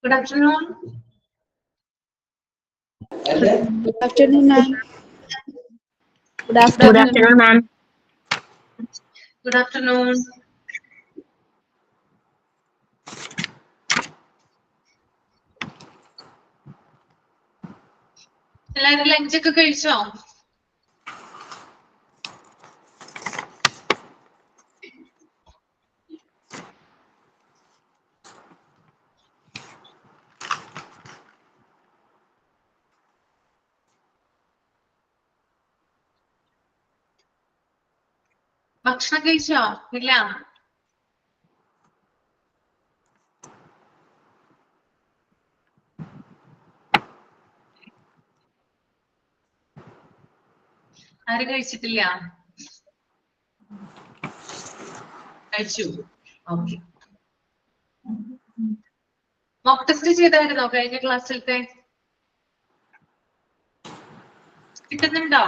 Good afternoon. Good afternoon, ma'am. Good afternoon, ma'am. Good afternoon. എല്ലാവരും ലഞ്ചൊക്കെ കഴിച്ചോ? ഭക്ഷണം കഴിച്ചോ? ഇല്ല. ആരും കഴിച്ചിട്ടില്ല. കഴിച്ചു. ഓക്കെ. മോക്ക് ടെസ്റ്റ് ചെയ്തായിരുന്നോ കഴിഞ്ഞ ക്ലാസ്സിലത്തെ? കിട്ടുന്നുണ്ടോ?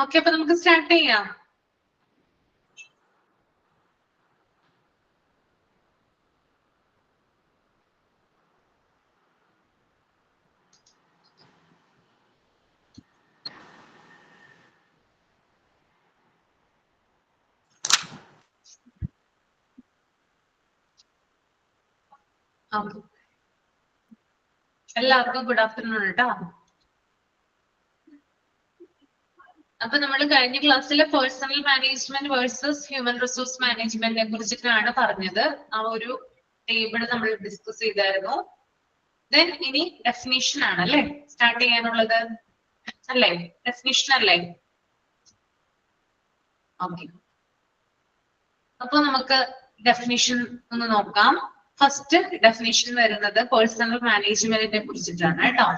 ഓക്കെ, അപ്പൊ നമുക്ക് സ്റ്റാർട്ട് ചെയ്യാം. എല്ലാവർക്കും ഗുഡ് ആഫ്റ്റർനൂൺ കേട്ടോ. അപ്പൊ നമ്മൾ കഴിഞ്ഞ ക്ലാസ്സിലെ personnel management versus human resource മാനേജ്മെന്റിനെ കുറിച്ചിട്ടാണ് പറഞ്ഞത്. ആ ഒരു ടേബിൾ നമ്മൾ ഡിസ്കസ് ചെയ്തായിരുന്നു. ദെൻ ഇനി ഡെഫിനിഷൻ ആണ് അല്ലെ സ്റ്റാർട്ട് ചെയ്യാനുള്ളത്, അല്ലേ? ഡെഫിനിഷൻ അല്ലേ? ഓക്കെ, അപ്പൊ നമുക്ക് ഡെഫിനിഷൻ ഒന്ന് നോക്കാം. ഫസ്റ്റ് ഡെഫിനിഷൻ വരുന്നത് പേഴ്സണൽ മാനേജ്മെന്റിനെ കുറിച്ചിട്ടാണ് കേട്ടോ.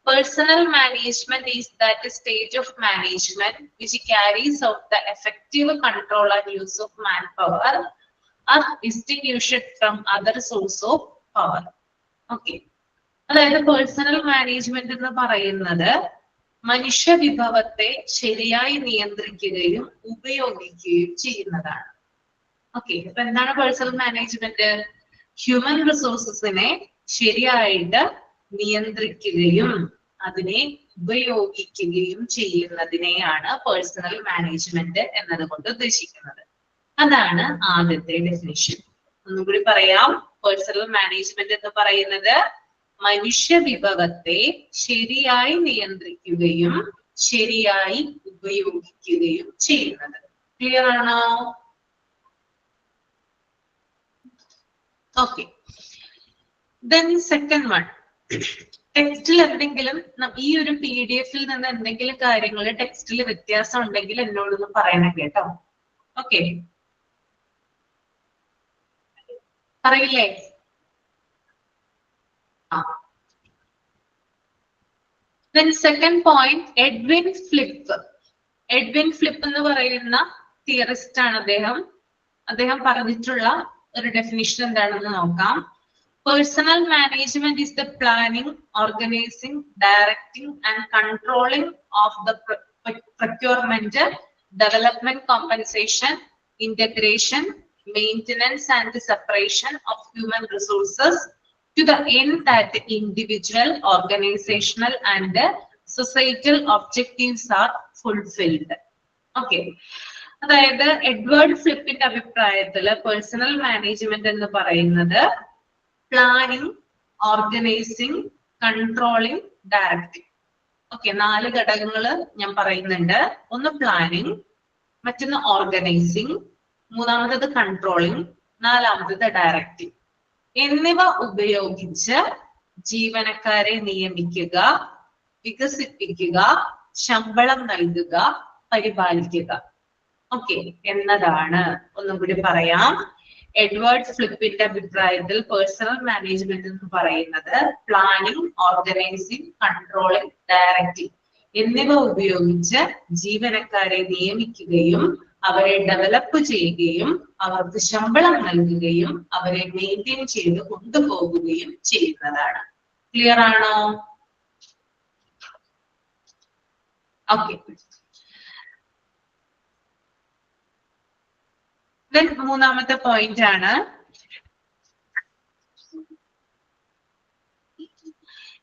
Personal management is that stage of management which carries out the effective control and use of manpower or distinguished from other source of power. Okay. അതായത് പേഴ്സണൽ മാനേജ്മെന്റ് എന്ന് പറയുന്നത് മനുഷ്യ വിഭവത്തെ ശരിയായി നിയന്ത്രിക്കുകയും ഉപയോഗിക്കുകയും ചെയ്യുന്നതാണ്. ഓക്കെ, അപ്പൊ എന്താണ് പേഴ്സണൽ മാനേജ്മെന്റ്? ഹ്യൂമൻ റിസോഴ്സസിനെ ശരിയായിട്ട് നിയന്ത്രിക്കുകയും അതിനെ ഉപയോഗിക്കുകയും ചെയ്യുന്നതിനെയാണ് പേഴ്സണൽ മാനേജ്മെന്റ് എന്നതുകൊണ്ട് ഉദ്ദേശിക്കുന്നത്. അതാണ് ആദ്യത്തെ ഡെഫിനിഷൻ. ഒന്നുകൂടി പറയാം. പേഴ്സണൽ മാനേജ്മെന്റ് എന്ന് പറയുന്നത് മനുഷ്യ വിഭവത്തെ ശരിയായി നിയന്ത്രിക്കുകയും ശരിയായി ഉപയോഗിക്കുകയും ചെയ്യുന്നത്. ക്ലിയർ ആണോ? ഓക്കെ. ദെൻ സെക്കൻഡ് വൺ, ടെക്സ്റ്റിൽ എന്തെങ്കിലും ഈ ഒരു PDF-ൽ നിന്ന് എന്തെങ്കിലും കാര്യങ്ങൾ ടെക്സ്റ്റിൽ വ്യത്യാസം ഉണ്ടെങ്കിൽ എന്നോടൊന്ന് പറയണം കേട്ടോ. ഓക്കെ, പറയില്ലേ? Then second point, Edwin Flip. Edwin Flip എന്ന് പറയുന്ന തിയറിസ്റ്റ് ആണ് അദ്ദേഹം പറഞ്ഞിട്ടുള്ള ഒരു ഡെഫിനിഷൻ എന്താണെന്ന് നോക്കാം. Personal management is the planning, organizing, directing and controlling of the procurement, development, compensation, integration, maintenance and separation of human resources to the end that the individual, organizational and societal objectives are fulfilled. Okay. അതായത് Edward ഫ്ലിപ്പിന്റെ അഭിപ്രായത്തില് personnel management എന്ന് പറയുന്നത് planning, organising, controlling, directing. Okay, 4 ഘടകങ്ങൾ ഞാൻ പറയുന്നുണ്ട്. ഒന്ന് planning, മറ്റൊന്ന് organising, മൂന്നാമത്തേത് കൺട്രോളിങ്, നാലാമത്തേത് ഡയറക്റ്റിംഗ് എന്നിവ ഉപയോഗിച്ച് ജീവനക്കാരെ നിയമിക്കുക, വികസിപ്പിക്കുക, ശമ്പളം നൽകുക, പരിപാലിക്കുക. ഓക്കെ, എന്നതാണ്. ഒന്നും കൂടി പറയാം. എഡ്വേർഡ് ഫ്ലിപ്പിന്റെ അഭിപ്രായത്തിൽ പേഴ്സണൽ മാനേജ്മെന്റ് എന്ന് പറയുന്നത് പ്ലാനിങ്, ഓർഗനൈസിങ്, കൺട്രോളിങ്, ഡയറക്റ്റിംഗ് എന്നിവ ഉപയോഗിച്ച് ജീവനക്കാരെ നിയമിക്കുകയും അവരെ ഡെവലപ്പ് ചെയ്യുകയും അവർക്ക് ശമ്പളം നൽകുകയും അവരെ മെയിൻറ്റെയിൻ ചെയ്ത് കൊണ്ടുപോകുകയും ചെയ്യുന്നതാണ്. ക്ലിയർ ആണോ? ഓക്കെ. മൂന്നാമത്തെ പോയിന്റ് ആണ്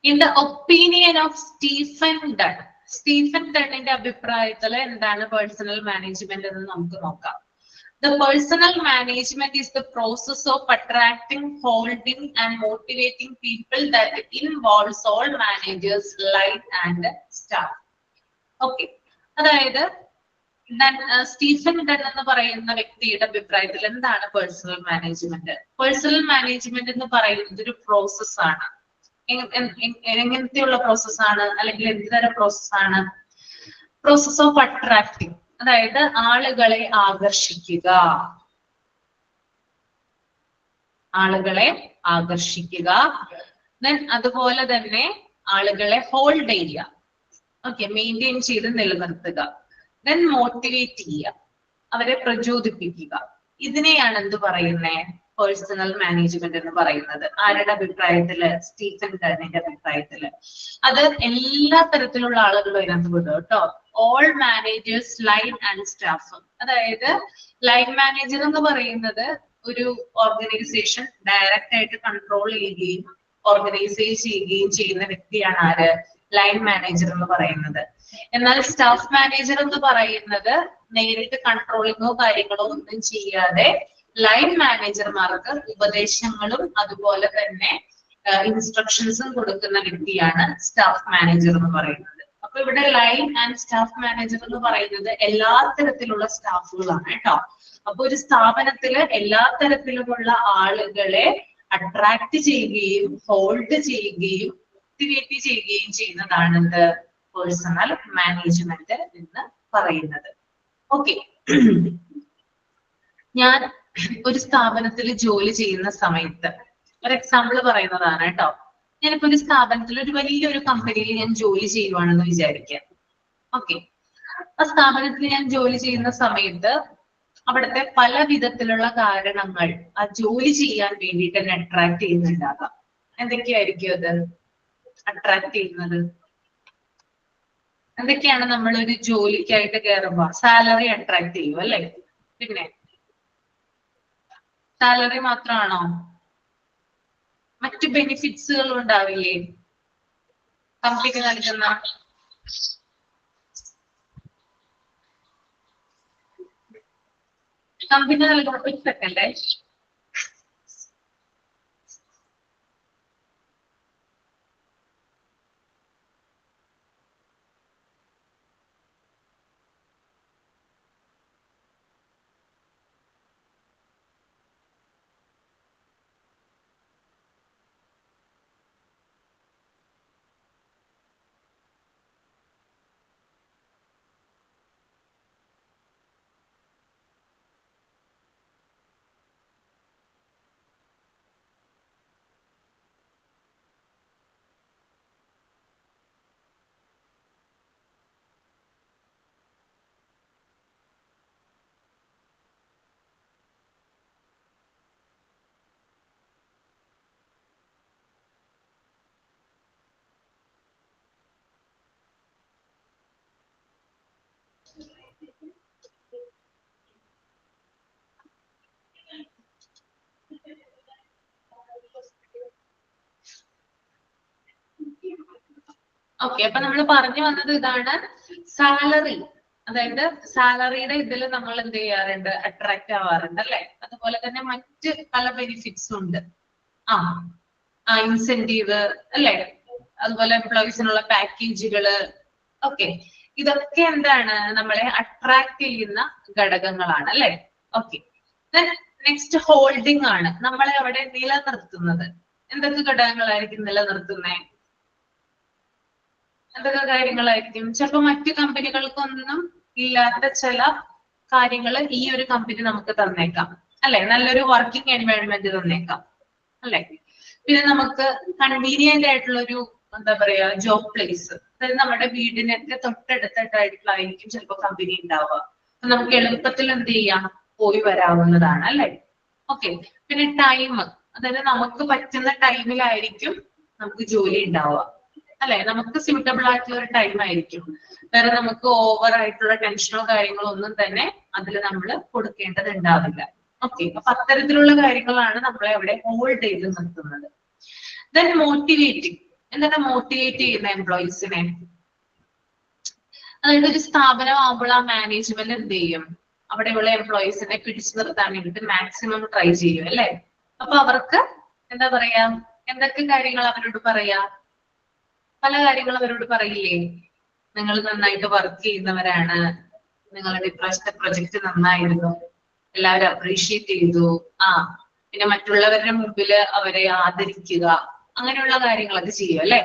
in the opinion of Stephen Dunn. സ്റ്റീഫൻ ഡണ്ണിന്റെ അഭിപ്രായത്തിൽ എന്താണ് പേഴ്സണൽ മാനേജ്മെന്റ് എന്ന് നമുക്ക് നോക്കാം. The personal management is the process of attracting, holding and motivating people that involves all managers, line and staff. Okay. അതായത് സ്റ്റീഫൻ ഡൺ എന്ന് പറയുന്ന വ്യക്തിയുടെ അഭിപ്രായത്തിൽ എന്താണ് പേഴ്സണൽ മാനേജ്മെന്റ്? പേഴ്സണൽ മാനേജ്മെന്റ് എന്ന് പറയുന്നത് ഒരു പ്രോസസ് ആണ്. എങ്ങനത്തെയുള്ള പ്രോസസ് ആണ്, അല്ലെങ്കിൽ എന്ത് തരം പ്രോസസ് ആണ്? പ്രോസസ് ഓഫ് അട്രാക്ടിങ്, അതായത് ആളുകളെ ആകർഷിക്കുക, ആളുകളെ ആകർഷിക്കുക. ദെൻ അതുപോലെ തന്നെ ആളുകളെ ഹോൾഡ് ചെയ്യുക, ഓക്കെ, മെയിൻറ്റെയിൻ ചെയ്ത് നിലനിർത്തുക. ദെൻ മോട്ടിവേറ്റ് ചെയ്യുക, അവരെ പ്രചോദിപ്പിക്കുക. ഇതിനെയാണ് എന്ത് പറയുന്നേ? പേഴ്സണൽ മാനേജ്മെന്റ് എന്ന് പറയുന്നത്. ആരുടെ അഭിപ്രായത്തില്? സ്റ്റീഫൻ ഡണ്ണിന്റെ അഭിപ്രായത്തില്. അത് എല്ലാ തരത്തിലുള്ള ആളുകളും അതിനകത്ത് വിടും കേട്ടോ. All managers, line and staff. അതായത് ലൈൻ മാനേജർ എന്ന് പറയുന്നത് ഒരു ഓർഗനൈസേഷൻ ഡയറക്റ്റ് ആയിട്ട് കൺട്രോൾ ചെയ്യുകയും ഓർഗനൈസ് ചെയ്യുകയും ചെയ്യുന്ന വ്യക്തിയാണ് ആര്? ലൈൻ മാനേജർ എന്ന് പറയുന്നത്. എന്നാൽ സ്റ്റാഫ് മാനേജർ എന്ന് പറയുന്നത് നേരിട്ട് കൺട്രോളിങ്ങോ കാര്യങ്ങളോ ഒന്നും ചെയ്യാതെ ലൈൻ മാനേജർമാർക്ക് ഉപദേശങ്ങളും അതുപോലെ തന്നെ ഇൻസ്ട്രക്ഷൻസും കൊടുക്കുന്ന വ്യക്തിയാണ് സ്റ്റാഫ് മാനേജർ എന്ന് പറയുന്നത്. അപ്പൊ ഇവിടെ ലൈൻ ആൻഡ് സ്റ്റാഫ് മാനേജർ എന്ന് പറയുന്നത് എല്ലാ തരത്തിലുള്ള സ്റ്റാഫുകളാണ് കേട്ടോ. അപ്പൊ ഒരു സ്ഥാപനത്തില് എല്ലാ തരത്തിലുമുള്ള ആളുകളെ അട്രാക്ട് ചെയ്യുകയും ഹോൾഡ് ചെയ്യുകയും മോട്ടിവേറ്റ് ചെയ്യുകയും ചെയ്യുന്നതാണ് എന്ത്? പേഴ്സണൽ മാനേജ്മെന്റ് എന്ന് പറയുന്നത്. ഓക്കെ. ഞാൻ ഒരു സ്ഥാപനത്തിൽ ജോലി ചെയ്യുന്ന സമയത്ത് ഒരു എക്സാമ്പിൾ പറയുന്നതാണ് കേട്ടോ. ഞാനിപ്പോ ഒരു സ്ഥാപനത്തിൽ ഒരു വലിയൊരു കമ്പനിയിൽ ഞാൻ ജോലി ചെയ്യുവാണെന്ന് വിചാരിക്കാം. ഓക്കെ. ആ സ്ഥാപനത്തിൽ ഞാൻ ജോലി ചെയ്യുന്ന സമയത്ത് അവിടുത്തെ പല വിധത്തിലുള്ള കാരണങ്ങൾ ആ ജോലി ചെയ്യാൻ വേണ്ടിയിട്ട് എന്നെ അട്രാക്ട് ചെയ്യുന്നുണ്ടാകാം. എന്തൊക്കെയായിരിക്കും അത് അട്രാക്ട് ചെയ്യുന്നത്? എന്തൊക്കെയാണ്? നമ്മൾ ഒരു ജോലിക്കായിട്ട് കയറുമ്പോ സാലറി അട്രാക്ട് ചെയ്യും അല്ലെ? പിന്നെ സാലറി മാത്രമാണോ? മറ്റു ബെനിഫിറ്റ്സുകൾ ഉണ്ടാവില്ലേ കമ്പനിക്ക് നൽകുന്ന? കമ്പനി നൽകുന്ന ഒരു സെക്കൻഡ്. ഓക്കെ. അപ്പൊ നമ്മൾ പറഞ്ഞു വന്നത് ഇതാണ്, സാലറി. അതായത് സാലറിയുടെ ഇതിൽ നമ്മൾ എന്ത് ചെയ്യാറുണ്ട്? അട്രാക്ട് ആവാറുണ്ട് അല്ലെ? അതുപോലെ തന്നെ മറ്റ് പല ബെനിഫിറ്റ്സും ഉണ്ട്. ഇൻസെന്റീവ് അല്ലെ? അതുപോലെ എംപ്ലോയീസിനുള്ള പാക്കേജുകള്. ഓക്കെ. ഇതൊക്കെ എന്താണ്? നമ്മളെ അട്രാക്ട് ചെയ്യുന്ന ഘടകങ്ങളാണ് അല്ലെ? ഓക്കെ. നെക്സ്റ്റ് ഹോൾഡിംഗ് ആണ്. നമ്മളെ അവിടെ നിലനിർത്തുന്നത്. എന്തൊക്കെ ഘടകങ്ങളായിരിക്കും നിലനിർത്തുന്നത്? എന്തൊക്കെ കാര്യങ്ങളായിരിക്കും? ചിലപ്പോ മറ്റു കമ്പനികൾക്കൊന്നും ഇല്ലാത്ത ചില കാര്യങ്ങൾ ഈ ഒരു കമ്പനി നമുക്ക് തന്നേക്കാം അല്ലെ? നല്ലൊരു വർക്കിംഗ് എൻവയോൺമെന്റ് തന്നേക്കാം അല്ലെ? പിന്നെ നമുക്ക് കൺവീനിയന്റ് ആയിട്ടുള്ള ഒരു എന്താ പറയാ ജോബ് പ്ലേസ്, അതായത് നമ്മുടെ വീടിനൊക്കെ തൊട്ടടുത്തായിട്ടായിരിക്കും ചിലപ്പോൾ കമ്പനി ഉണ്ടാവുക. നമുക്ക് എളുപ്പത്തിൽ എന്ത് ചെയ്യാം, പോയി വരാവുന്നതാണ് അല്ലെ. ഓക്കെ, പിന്നെ ടൈം, അതായത് നമുക്ക് പറ്റുന്ന ടൈമിലായിരിക്കും നമുക്ക് ജോലി ഉണ്ടാവുക അല്ലെ, നമുക്ക് സ്യൂട്ടബിൾ ആയിട്ടുള്ള ഒരു ടൈം ആയിരിക്കും. വേറെ നമുക്ക് ഓവർ ആയിട്ടുള്ള ടെൻഷനോ കാര്യങ്ങളോ ഒന്നും തന്നെ അതിൽ നമ്മൾ കൊടുക്കേണ്ടത് ഉണ്ടാവില്ല. ഓക്കെ, അപ്പൊ അത്തരത്തിലുള്ള കാര്യങ്ങളാണ് നമ്മളെ അവിടെ ഹോൾഡ് ചെയ്ത് നിർത്തുന്നത്. ദെൻ മോട്ടിവേറ്റിംഗ്, എന്താണ് മോട്ടിവേറ്റ് ചെയ്യുന്ന എംപ്ലോയീസിനെ? അതായത് ഒരു സ്ഥാപനം ആകുമ്പോൾ ആ മാനേജ്മെന്റ് എന്ത് ചെയ്യും, അവിടെയുള്ള എംപ്ലോയീസിനെ പിടിച്ചു നിർത്താൻ വേണ്ടിയിട്ട് മാക്സിമം ട്രൈ ചെയ്യും അല്ലെ. അപ്പൊ അവർക്ക് എന്താ പറയാ, എന്തൊക്കെ കാര്യങ്ങൾ അവരോട് പറയാ, പല കാര്യങ്ങൾ അവരോട് പറയില്ലേ. നിങ്ങൾ നന്നായിട്ട് വർക്ക് ചെയ്യുന്നവരാണ്, നിങ്ങളുടെ ഇപ്രാവശ്യത്തെ പ്രൊജക്ട് നന്നായിരുന്നു, എല്ലാവരും അപ്രീഷിയേറ്റ് ചെയ്തു, പിന്നെ മറ്റുള്ളവരുടെ മുമ്പില് അവരെ ആദരിക്കുക, അങ്ങനെയുള്ള കാര്യങ്ങളൊക്കെ ചെയ്യും അല്ലെ.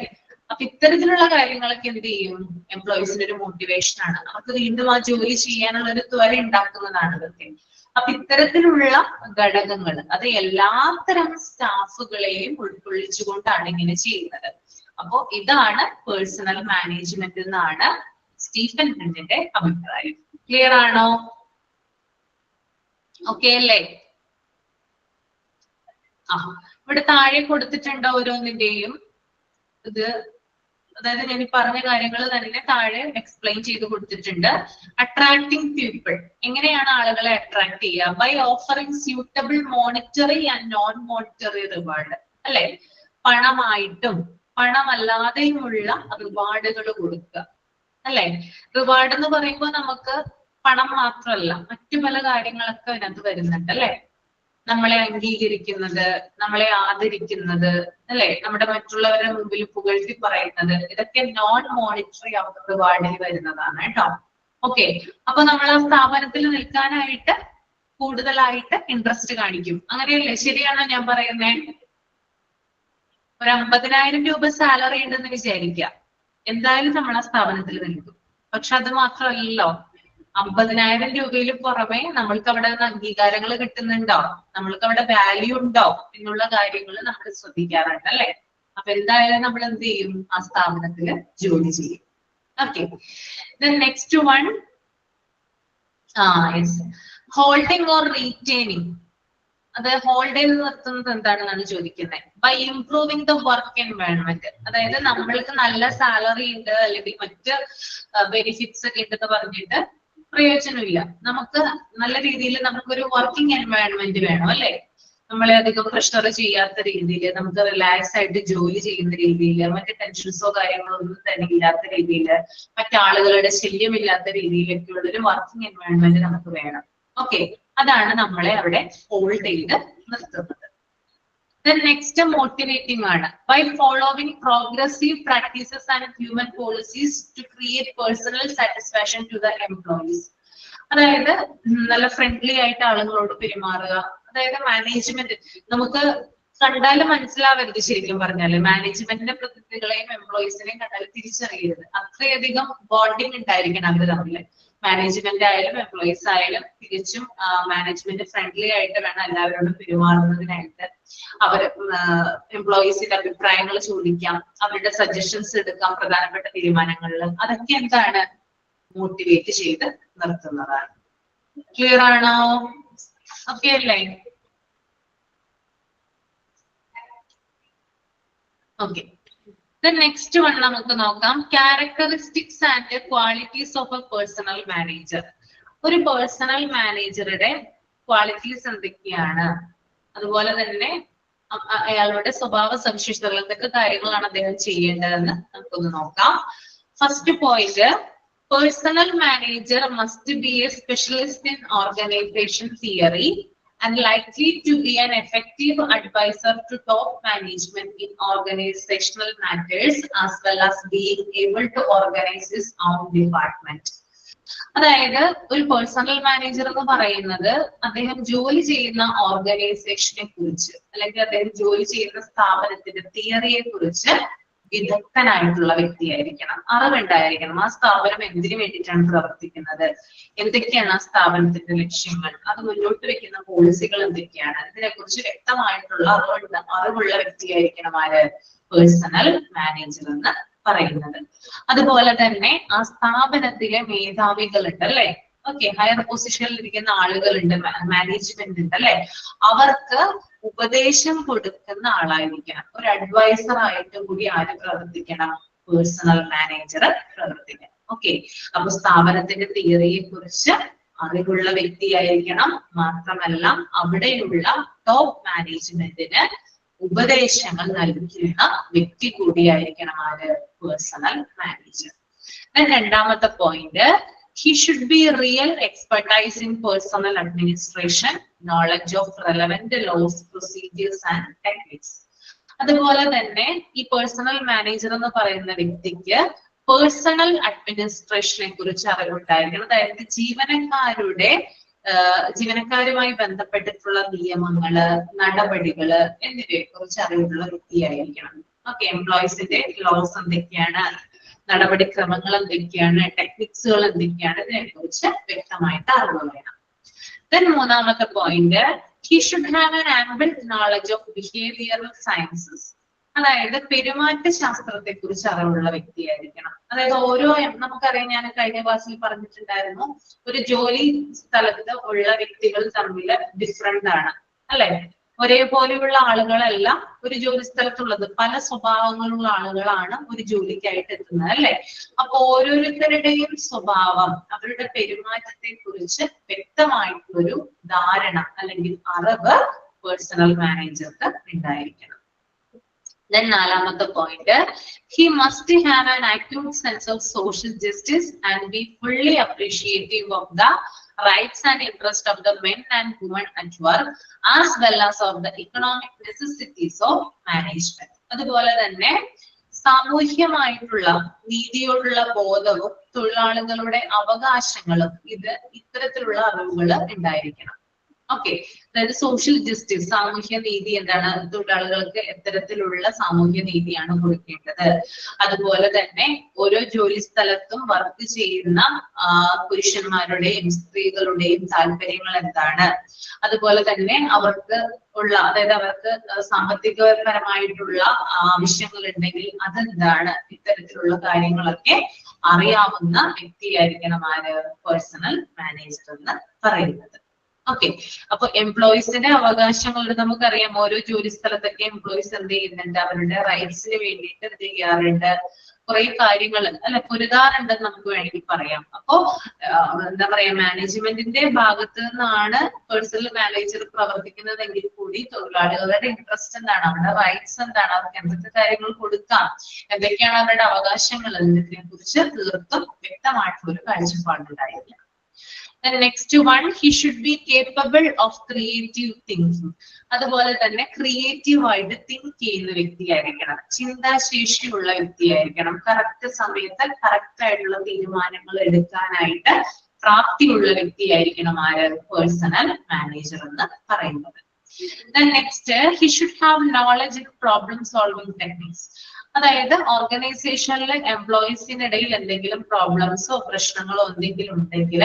അപ്പൊ ഇത്തരത്തിലുള്ള കാര്യങ്ങളൊക്കെ എന്ത് ചെയ്യും, എംപ്ലോയീസിന്റെ ഒരു മോട്ടിവേഷൻ ആണ്, അവർക്ക് വീണ്ടും ആ ജോലി ചെയ്യാനുള്ള ഒരു ത്വര ഉണ്ടാക്കുന്നതാണ് ഇതൊക്കെ. അപ്പൊ ഇത്തരത്തിലുള്ള ഘടകങ്ങൾ അത് എല്ലാത്തരം സ്റ്റാഫുകളെയും ഉൾക്കൊള്ളിച്ചുകൊണ്ടാണ് ഇങ്ങനെ ചെയ്യുന്നത്. അപ്പോ ഇതാണ് പേഴ്സണൽ മാനേജ്മെന്റ് എന്നാണ് സ്റ്റീഫൻ ഹണ്ടിന്റെ അഭിപ്രായം. ക്ലിയർ ആണോ? ഓക്കെ അല്ലേ? ഇവിടെ താഴെ കൊടുത്തിട്ടുണ്ട് ഓരോന്നിന്റെയും ഇത്, അതായത് ഞാൻ ഈ പറഞ്ഞ കാര്യങ്ങൾ തന്നെ താഴെ എക്സ്പ്ലെയിൻ ചെയ്ത് കൊടുത്തിട്ടുണ്ട്. അട്രാക്ടിങ് പീപ്പിൾ, എങ്ങനെയാണ് ആളുകളെ അട്രാക്ട് ചെയ്യുക? By offering suitable monetary and non monetary reward അല്ലെ, പണമായിട്ടും പണമല്ലാതെയുമുള്ള റിവാർഡുകൾ കൊടുക്കുക അല്ലെ. റിവാർഡ് എന്ന് പറയുമ്പോൾ നമുക്ക് പണം മാത്രമല്ല, മറ്റു പല കാര്യങ്ങളൊക്കെ അതിനകത്ത് വരുന്നുണ്ട് അല്ലെ. നമ്മളെ അംഗീകരിക്കുന്നത്, നമ്മളെ ആദരിക്കുന്നത് അല്ലെ, നമ്മുടെ മറ്റുള്ളവരുടെ മുമ്പിൽ പുകഴ്ത്തി പറയുന്നത്, ഇതൊക്കെ നോൺ മോണിറ്ററി റിവാർഡിൽ വരുന്നതാണ് കേട്ടോ. ഓക്കെ, അപ്പൊ നമ്മൾ ആ സ്ഥാപനത്തിൽ നിൽക്കാനായിട്ട് കൂടുതലായിട്ട് ഇൻട്രസ്റ്റ് കാണിക്കും, അങ്ങനെയല്ലേ? ശരിയാണോ ഞാൻ പറയുന്നേ? ഒരു 50,000 രൂപ സാലറി ഉണ്ടെന്ന് വിചാരിക്കാം, എന്തായാലും നമ്മൾ ആ സ്ഥാപനത്തിൽ നിൽക്കും. പക്ഷെ അത് മാത്രമല്ലല്ലോ, 50,000 രൂപയിൽ പുറമെ നമ്മൾക്ക് അവിടെ നിന്ന് അംഗീകാരങ്ങൾ കിട്ടുന്നുണ്ടോ, നമ്മൾക്ക് അവിടെ വാല്യൂ ഉണ്ടോ എന്നുള്ള കാര്യങ്ങൾ നമ്മൾ ശ്രദ്ധിക്കാറുണ്ട് അല്ലെ. അപ്പൊ എന്തായാലും നമ്മൾ എന്ത് ചെയ്യും, ആ സ്ഥാപനത്തിൽ ജോലി ചെയ്യും. Okay, next one, holding or retaining. അത് ഹോൾഡ് ചെയ്ത് നിർത്തുന്നത് എന്താണെന്നാണ് ചോദിക്കുന്നത്. By improving the work environment, അതായത് നമ്മൾക്ക് നല്ല സാലറി ഉണ്ട് അല്ലെങ്കിൽ മറ്റ് ബെനിഫിറ്റ്സ് ഒക്കെ ഉണ്ടെന്ന് പറഞ്ഞിട്ട് പ്രയോജനമില്ല. നമുക്ക് നല്ല രീതിയിൽ നമുക്കൊരു വർക്കിംഗ് എൻവയോൺമെന്റ് വേണം അല്ലെ. നമ്മളെ അധികം പ്രഷർ ചെയ്യാത്ത രീതിയിൽ, നമുക്ക് റിലാക്സ് ആയിട്ട് ജോലി ചെയ്യുന്ന രീതിയിൽ, മറ്റ് ടെൻഷൻസോ കാര്യങ്ങളോ ഒന്നും തന്നെ ഇല്ലാത്ത രീതിയിൽ, മറ്റാളുകളുടെ ശല്യമില്ലാത്ത രീതിയിലൊക്കെയുള്ള ഒരു വർക്കിംഗ് എൻവയോൺമെന്റ് നമുക്ക് വേണം. ഓക്കെ, അതാണ് നമ്മളെ അവിടെ ഹോൾഡ് ചെയ്ത് നിർത്തുന്നത്. നെക്സ്റ്റ് മോട്ടിവേറ്റിംഗ് ആണ്. By following progressive practices and human policies to create personal satisfaction to the employees. അതായത് നല്ല ഫ്രണ്ട്ലി ആയിട്ട് ആളുകളോട് പെരുമാറുക. അതായത് മാനേജ്മെന്റ് നമുക്ക് കണ്ടാലും മനസ്സിലാവരുത്, ശരിക്കും പറഞ്ഞാല് മാനേജ്മെന്റിന്റെ പ്രതിനിധികളെയും എംപ്ലോയീസിനെയും കണ്ടാൽ തിരിച്ചറിയരുത്. അത്രയധികം ബോണ്ടിങ് ഉണ്ടായിരിക്കണം അവര് തമ്മില്. മാനേജ്മെന്റ് ആയാലും എംപ്ലോയീസ് ആയാലും തികച്ചും മാനേജ്മെന്റ് ഫ്രണ്ട്ലി ആയിട്ട് വേണം എല്ലാവരോടും പെരുമാറുന്നതിനായിട്ട്. അവർ എംപ്ലോയീസിന്റെ അഭിപ്രായങ്ങൾ ചോദിക്കാം, അവരുടെ സജഷൻസ് എടുക്കാം പ്രധാനപ്പെട്ട തീരുമാനങ്ങളിൽ. അതൊക്കെ എന്താണ്, മോട്ടിവേറ്റ് ചെയ്ത് നിർത്തുന്നതാണ്. ക്ലിയർ ആണോ? ഓക്കെ അല്ലേ? ഓക്കെ, നെക്സ്റ്റ് വൺ നമുക്ക് നോക്കാം. Characteristics and qualities of a personal manager. ഒരു പേഴ്സണൽ മാനേജറുടെ ക്വാളിറ്റീസ് എന്തൊക്കെയാണ്, അതുപോലെ തന്നെ അയാളുടെ സ്വഭാവ സവിശേഷതകൾ, എന്തൊക്കെ കാര്യങ്ങളാണ് അദ്ദേഹം ചെയ്യേണ്ടതെന്ന് നമുക്കൊന്ന് നോക്കാം. First point, personal manager must be A specialist in organisation theory and likely to be an effective advisor to top management in organizational matters as well as being able to organize his own department. അതായത് ഒരു personal manager എന്ന് പറയുന്നത് അദ്ദേഹം ജോലി ചെയ്യുന്ന ഓർഗനൈസേഷനെ കുറിച്ച് അല്ലെങ്കിൽ അദ്ദേഹം ജോലി ചെയ്യുന്ന സ്ഥാപനത്തിന്റെ തിയറിയെ കുറിച്ച് വിദഗ്ധനായിട്ടുള്ള വ്യക്തിയായിരിക്കണം, അറിവുണ്ടായിരിക്കണം. ആ സ്ഥാപനം എന്തിനു വേണ്ടിയിട്ടാണ് പ്രവർത്തിക്കുന്നത്, എന്തൊക്കെയാണ് ആ സ്ഥാപനത്തിന്റെ ലക്ഷ്യങ്ങൾ, അത് മുന്നോട്ട് വെക്കുന്ന പോളിസികൾ എന്തൊക്കെയാണ്, ഇതിനെക്കുറിച്ച് വ്യക്തമായിട്ടുള്ള അറിവുള്ള വ്യക്തിയായിരിക്കണം ആര്, പേഴ്സണൽ മാനേജർ എന്ന് പറയുന്നത്. അതുപോലെ തന്നെ ആ സ്ഥാപനത്തിലെ മേധാവികളുണ്ട് അല്ലെ, ഓക്കെ, ഹയർ പൊസിഷനിൽ ഇരിക്കുന്ന ആളുകളുണ്ട്, മാനേജ്മെന്റ് ഉണ്ട് അല്ലെ, അവർക്ക് ഉപദേശം കൊടുക്കുന്ന ആളായിരിക്കണം. ഒരു അഡ്വൈസർ ആയിട്ടും കൂടി ആര് പ്രവർത്തിക്കണം? പേഴ്സണൽ മാനേജർ പ്രവർത്തിക്കണം. ഓക്കെ, അപ്പൊ സ്ഥാപനത്തിന്റെ തിയറിയെ കുറിച്ച് അറിവുള്ള വ്യക്തിയായിരിക്കണം. മാത്രമല്ല അവിടെയുള്ള ടോപ്പ് മാനേജ്മെന്റിന് ഉപദേശങ്ങൾ നൽകുന്ന വ്യക്തി കൂടിയായിരിക്കണം ആര്? Personal manager. രണ്ടാമത്തെ point, he should be real expertise in personal administration, knowledge of relevant laws, procedures and techniques. അതുപോലെ തന്നെ ഈ പേഴ്സണൽ മാനേജർ എന്ന് പറയുന്ന വ്യക്തിക്ക് പേഴ്സണൽ അഡ്മിനിസ്ട്രേഷനെ കുറിച്ച് അറിവുണ്ടായിരിക്കണം. അതായത് ജീവനക്കാരുമായി ബന്ധപ്പെട്ടിട്ടുള്ള നിയമങ്ങള്, നടപടികള് എന്നിവയെ കുറിച്ച് അറിവുള്ള വ്യക്തിയായിരിക്കണം. ഓക്കെ, എംപ്ലോയീസിന്റെ ലോസ് എന്തൊക്കെയാണ്, നടപടിക്രമങ്ങൾ എന്തൊക്കെയാണ്, ടെക്നിക്സുകൾ എന്തൊക്കെയാണ്, ഇതിനെ കുറിച്ച് വ്യക്തമായിട്ട് അറിവ് വേണം. Then മൂന്നാമത്തെ point, he should have an ample knowledge of behavioral sciences. അതായത് പെരുമാറ്റ ശാസ്ത്രത്തെ കുറിച്ച് അറിവുള്ള വ്യക്തിയായിരിക്കണം. അതായത് നമുക്കറിയാം, ഞാൻ കഴിഞ്ഞ ക്ലാസ്സിൽ പറഞ്ഞിട്ടുണ്ടായിരുന്നു, ഒരു ജോലി സ്ഥലത്ത് ഉള്ള വ്യക്തികൾ തമ്മിൽ ഡിഫറെന്റ് ആണ് അല്ലെ. ഒരേപോലെയുള്ള ആളുകളല്ല ഒരു ജോലി സ്ഥലത്തുള്ളത്, പല സ്വഭാവങ്ങളുള്ള ആളുകളാണ് ഒരു ജോലിക്കായിട്ട് എത്തുന്നത് അല്ലെ. അപ്പൊ ഓരോരുത്തരുടെയും സ്വഭാവം, അവരുടെ പെരുമാറ്റത്തെ കുറിച്ച് വ്യക്തമായിട്ടുള്ളൊരു ധാരണ അല്ലെങ്കിൽ അറിവ് പേഴ്സണൽ മാനേജർക്ക് ഉണ്ടായിരിക്കണം. Then നാലാമത്തെ point, he must have an acute sense of social justice and be fully appreciative of the rights and interest of the men and women at work as well as of the economic necessities of management. അതുപോലെ തന്നെ സാമൂഹ്യമായിട്ടുള്ള നീതിയോടുള്ള ബോധവും തൊഴിലാളികളുടെ അവകാശങ്ങളും ഇത്തരത്തിലുള്ള അറിവുകൾ ഉണ്ടായിരിക്കണം. Okay, അതായത് social justice, സാമൂഹ്യ നീതി എന്താണ്, തൊഴിലാളികൾക്ക് എത്തരത്തിലുള്ള സാമൂഹ്യ നീതിയാണ് കൊടുക്കേണ്ടത്. അതുപോലെ തന്നെ ഓരോ ജോലി സ്ഥലത്തും വർക്ക് ചെയ്യുന്ന പുരുഷന്മാരുടെയും സ്ത്രീകളുടെയും താല്പര്യങ്ങൾ എന്താണ്, അതുപോലെ തന്നെ അവർക്ക് സാമ്പത്തികപരമായിട്ടുള്ള ആവശ്യങ്ങൾ ഉണ്ടെങ്കിൽ അതെന്താണ്, ഇത്തരത്തിലുള്ള കാര്യങ്ങളൊക്കെ അറിയാവുന്ന വ്യക്തിയായിരിക്കണം ആര്? പേഴ്സണൽ മാനേജർ എന്ന് പറയുന്നത്. ഓക്കെ, അപ്പൊ എംപ്ലോയീസിന്റെ അവകാശങ്ങൾ നമുക്കറിയാം. ഓരോ ജോലി സ്ഥലത്തൊക്കെ എംപ്ലോയീസ് എന്ത് ചെയ്യുന്നുണ്ട്? അവരുടെ റൈറ്റ്സിന് വേണ്ടിയിട്ട് എന്ത് ചെയ്യാറുണ്ട്? കുറെ കാര്യങ്ങൾ അല്ലെ പൊരുതാറുണ്ടെന്ന് നമുക്ക് വേണമെങ്കിൽ പറയാം. അപ്പോ എന്താ പറയാ, മാനേജ്മെന്റിന്റെ ഭാഗത്ത് നിന്നാണ് പേഴ്സണൽ മാനേജർ പ്രവർത്തിക്കുന്നതെങ്കിൽ കൂടി തൊഴിലാളികളുടെ ഇൻട്രസ്റ്റ് എന്താണ്, അവരുടെ റൈറ്റ്സ് എന്താണ്, അവർക്ക് എന്തൊക്കെ കാര്യങ്ങൾ കൊടുക്കാം, എന്തൊക്കെയാണ് അവരുടെ അവകാശങ്ങൾ എന്നതിനെ കുറിച്ച് തീർത്തും വ്യക്തമായിട്ടുള്ള ഒരു കാഴ്ചപ്പാടുണ്ടായിരിക്കും. The next one, he should be capable of creative thinking. അതുപോലെ തന്നെ ക്രിയേറ്റീവ് ആയിട്ട് തിങ്ക് ചെയ്യുന്ന വ്യക്തിയായിരിക്കണം, ചിന്താശേഷിയുള്ള വ്യക്തിയായിരിക്കണം, കറക്റ്റ് സമയത്ത് കറക്റ്റ് ആയിട്ടുള്ള തീരുമാനങ്ങൾ എടുക്കാനായിട്ട് പ്രാപ്തിയുള്ള വ്യക്തിയായിരിക്കണം ആര്? പേഴ്സണൽ മാനേജർ എന്ന് പറയുന്നത്. Then next, he should have knowledge in problem solving techniques. അതായത് ഓർഗനൈസേഷനിലെ എംപ്ലോയീസിനിടയിൽ എന്തെങ്കിലും പ്രോബ്ലംസോ പ്രശ്നങ്ങളോ എന്തെങ്കിലും ഉണ്ടെങ്കിൽ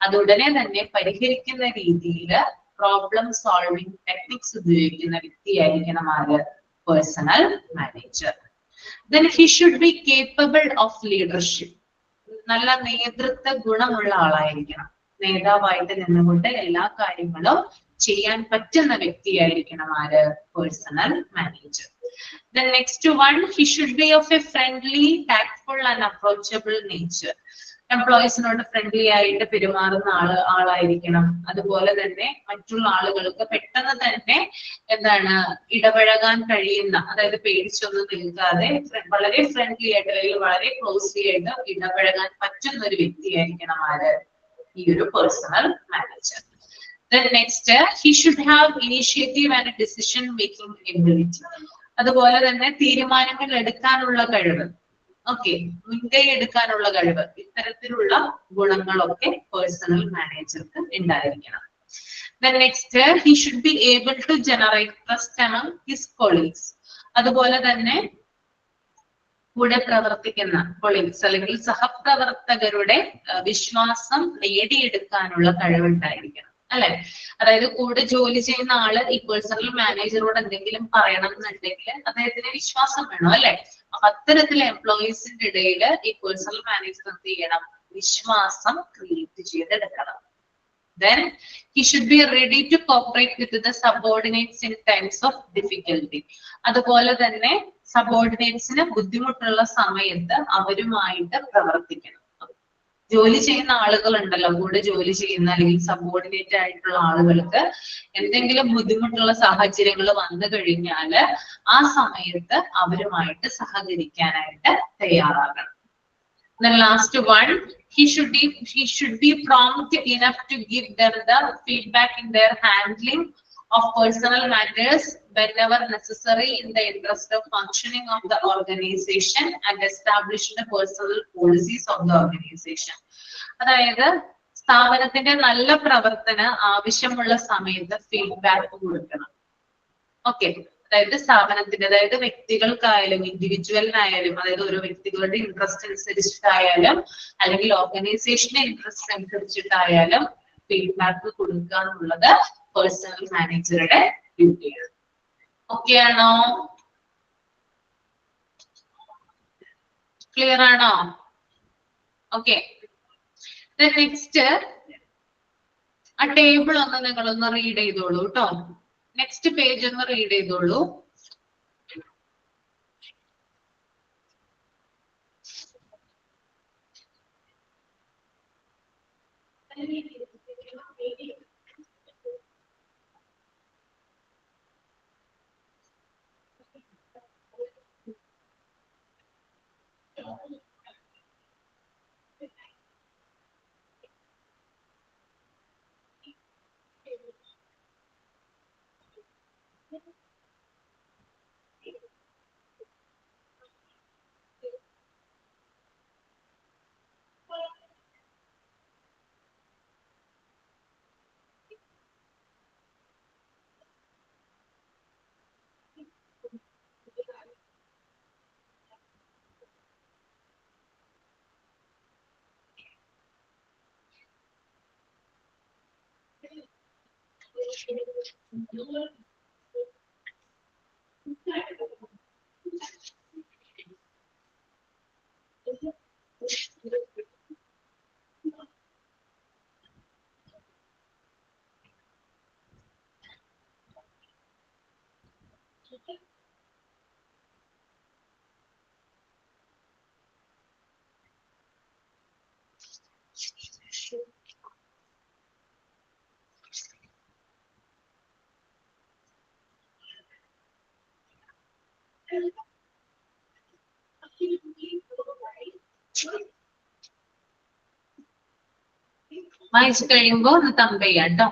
അത് ഉടനെ തന്നെ പരിഹരിക്കുന്ന രീതിയിൽ പ്രോബ്ലം സോൾവിംഗ് ടെക്നിക്സ് ഉപയോഗിക്കുന്ന വ്യക്തിയായിരിക്കണം ആര്? Personal manager. Then he should be capable of leadership. നല്ല നേതൃത്വ ഗുണമുള്ള ആളായിരിക്കണം. നേതാവായിട്ട് നിന്നുകൊണ്ട് എല്ലാ കാര്യങ്ങളും ചെയ്യാൻ പറ്റുന്ന വ്യക്തിയായിരിക്കണം ആര്? Personal manager. The next one, he should be of a friendly, tactful and approachable nature. എംപ്ലോയീസിനോട് ഫ്രണ്ട്ലി ആയിട്ട് പെരുമാറുന്ന ആളായിരിക്കണം. അതുപോലെ തന്നെ മറ്റുള്ള ആളുകൾക്ക് പെട്ടെന്ന് തന്നെ ഇടപഴകാൻ കഴിയുന്ന, അതായത് പേടിച്ചൊന്നും നിൽക്കാതെ വളരെ ഫ്രണ്ട്ലി ആയിട്ട് അല്ലെങ്കിൽ വളരെ ക്ലോസ്ലി ആയിട്ട് ഇടപഴകാൻ പറ്റുന്ന ഒരു വ്യക്തിയായിരിക്കണം ആര്? ഈ ഒരു personal manager. Then next, he should have initiative and decision making ability. അതുപോലെ തന്നെ തീരുമാനങ്ങൾ എടുക്കാനുള്ള കഴിവ്, ഓക്കെ, മുൻകൈ എടുക്കാനുള്ള കഴിവ്, ഇത്തരത്തിലുള്ള ഗുണങ്ങളൊക്കെ പേഴ്സണൽ മാനേജർക്ക് ഉണ്ടായിരിക്കണം. Then next, he should be able to generate trust among his colleagues. അതുപോലെ തന്നെ കൂടെ പ്രവർത്തിക്കുന്ന കൊളീഗ്സ് അല്ലെങ്കിൽ സഹപ്രവർത്തകരുടെ വിശ്വാസം നേടിയെടുക്കാനുള്ള കഴിവുണ്ടായിരിക്കണം അല്ലെ. അതായത് കൂടെ ജോലി ചെയ്യുന്ന ആള് ഈ പേഴ്സണൽ മാനേജറോട് എന്തെങ്കിലും പറയണം എന്നുണ്ടെങ്കിൽ അദ്ദേഹത്തിന് വിശ്വാസം വേണം അല്ലെ. അത്തരത്തിലെ എംപ്ലോയീസിന്റെ ഇടയിൽ ഈ പേഴ്സണൽ മാനേജർ എന്ത് ചെയ്യണം? വിശ്വാസം ക്രിയേറ്റ് ചെയ്തെടുക്കണം. Then he should be ready to cooperate with the subordinates in times of difficulty. അതുപോലെ തന്നെ സബോർഡിനേറ്റ്സിന് ബുദ്ധിമുട്ടുള്ള സമയത്ത് അവരുമായിട്ട് പ്രവർത്തിക്കണം. ജോലി ചെയ്യുന്ന ആളുകൾ ഉണ്ടല്ലോ, കൂടെ ജോലി ചെയ്യുന്ന അല്ലെങ്കിൽ സബോർഡിനേറ്റ് ആയിട്ടുള്ള ആളുകൾക്ക് എന്തെങ്കിലും ബുദ്ധിമുട്ടുള്ള സാഹചര്യങ്ങൾ വന്നു കഴിഞ്ഞാൽ ആ സമയത്ത് അവരുമായിട്ട് സഹകരിക്കാനായിട്ട് തയ്യാറാകണം. The last one, he should be prompt enough to give them the feedback in their handling of personal matters whenever necessary in the interest of functioning of the organization and establish the personal policies of the organization. അതായത് സ്ഥാപനത്തിന്റെ നല്ല പ്രവർത്തന ആവശ്യമുള്ള സമയത്ത് feedback കൊടുക്കണം. Okay, അതായത് സ്ഥാപനത്തിന്റെ, അതായത് വ്യക്തികൾക്കായാലും ഇൻഡിവിജ്വലിനായാലും, അതായത് ഓരോ വ്യക്തികളുടെ ഇൻട്രസ്റ്റ് അനുസരിച്ചിട്ടായാലും അല്ലെങ്കിൽ ഓർഗനൈസേഷന്റെ ഇൻട്രസ്റ്റ് അനുസരിച്ചിട്ടായാലും ഫീഡ്ബാക്ക് കൊടുക്കുക എന്നുള്ളത് പേഴ്സണൽ മാനേജറുടെ ഡ്യൂട്ടിയാണ്. ഓക്കെ ആണോ? ക്ലിയർ ആണോ? ഓക്കെ, നെക്സ്റ്റ് ആ ടേബിൾ ഒന്ന് നിങ്ങളൊന്ന് റീഡ് ചെയ്തോളൂ കേട്ടോ. നെക്സ്റ്റ് പേജ് ഒന്ന് റീഡ് ചെയ്തോളൂ. വായിച്ചു കഴിയുമ്പോ ഒന്ന് തമ്പ് ചെയ്യാം കേട്ടോ.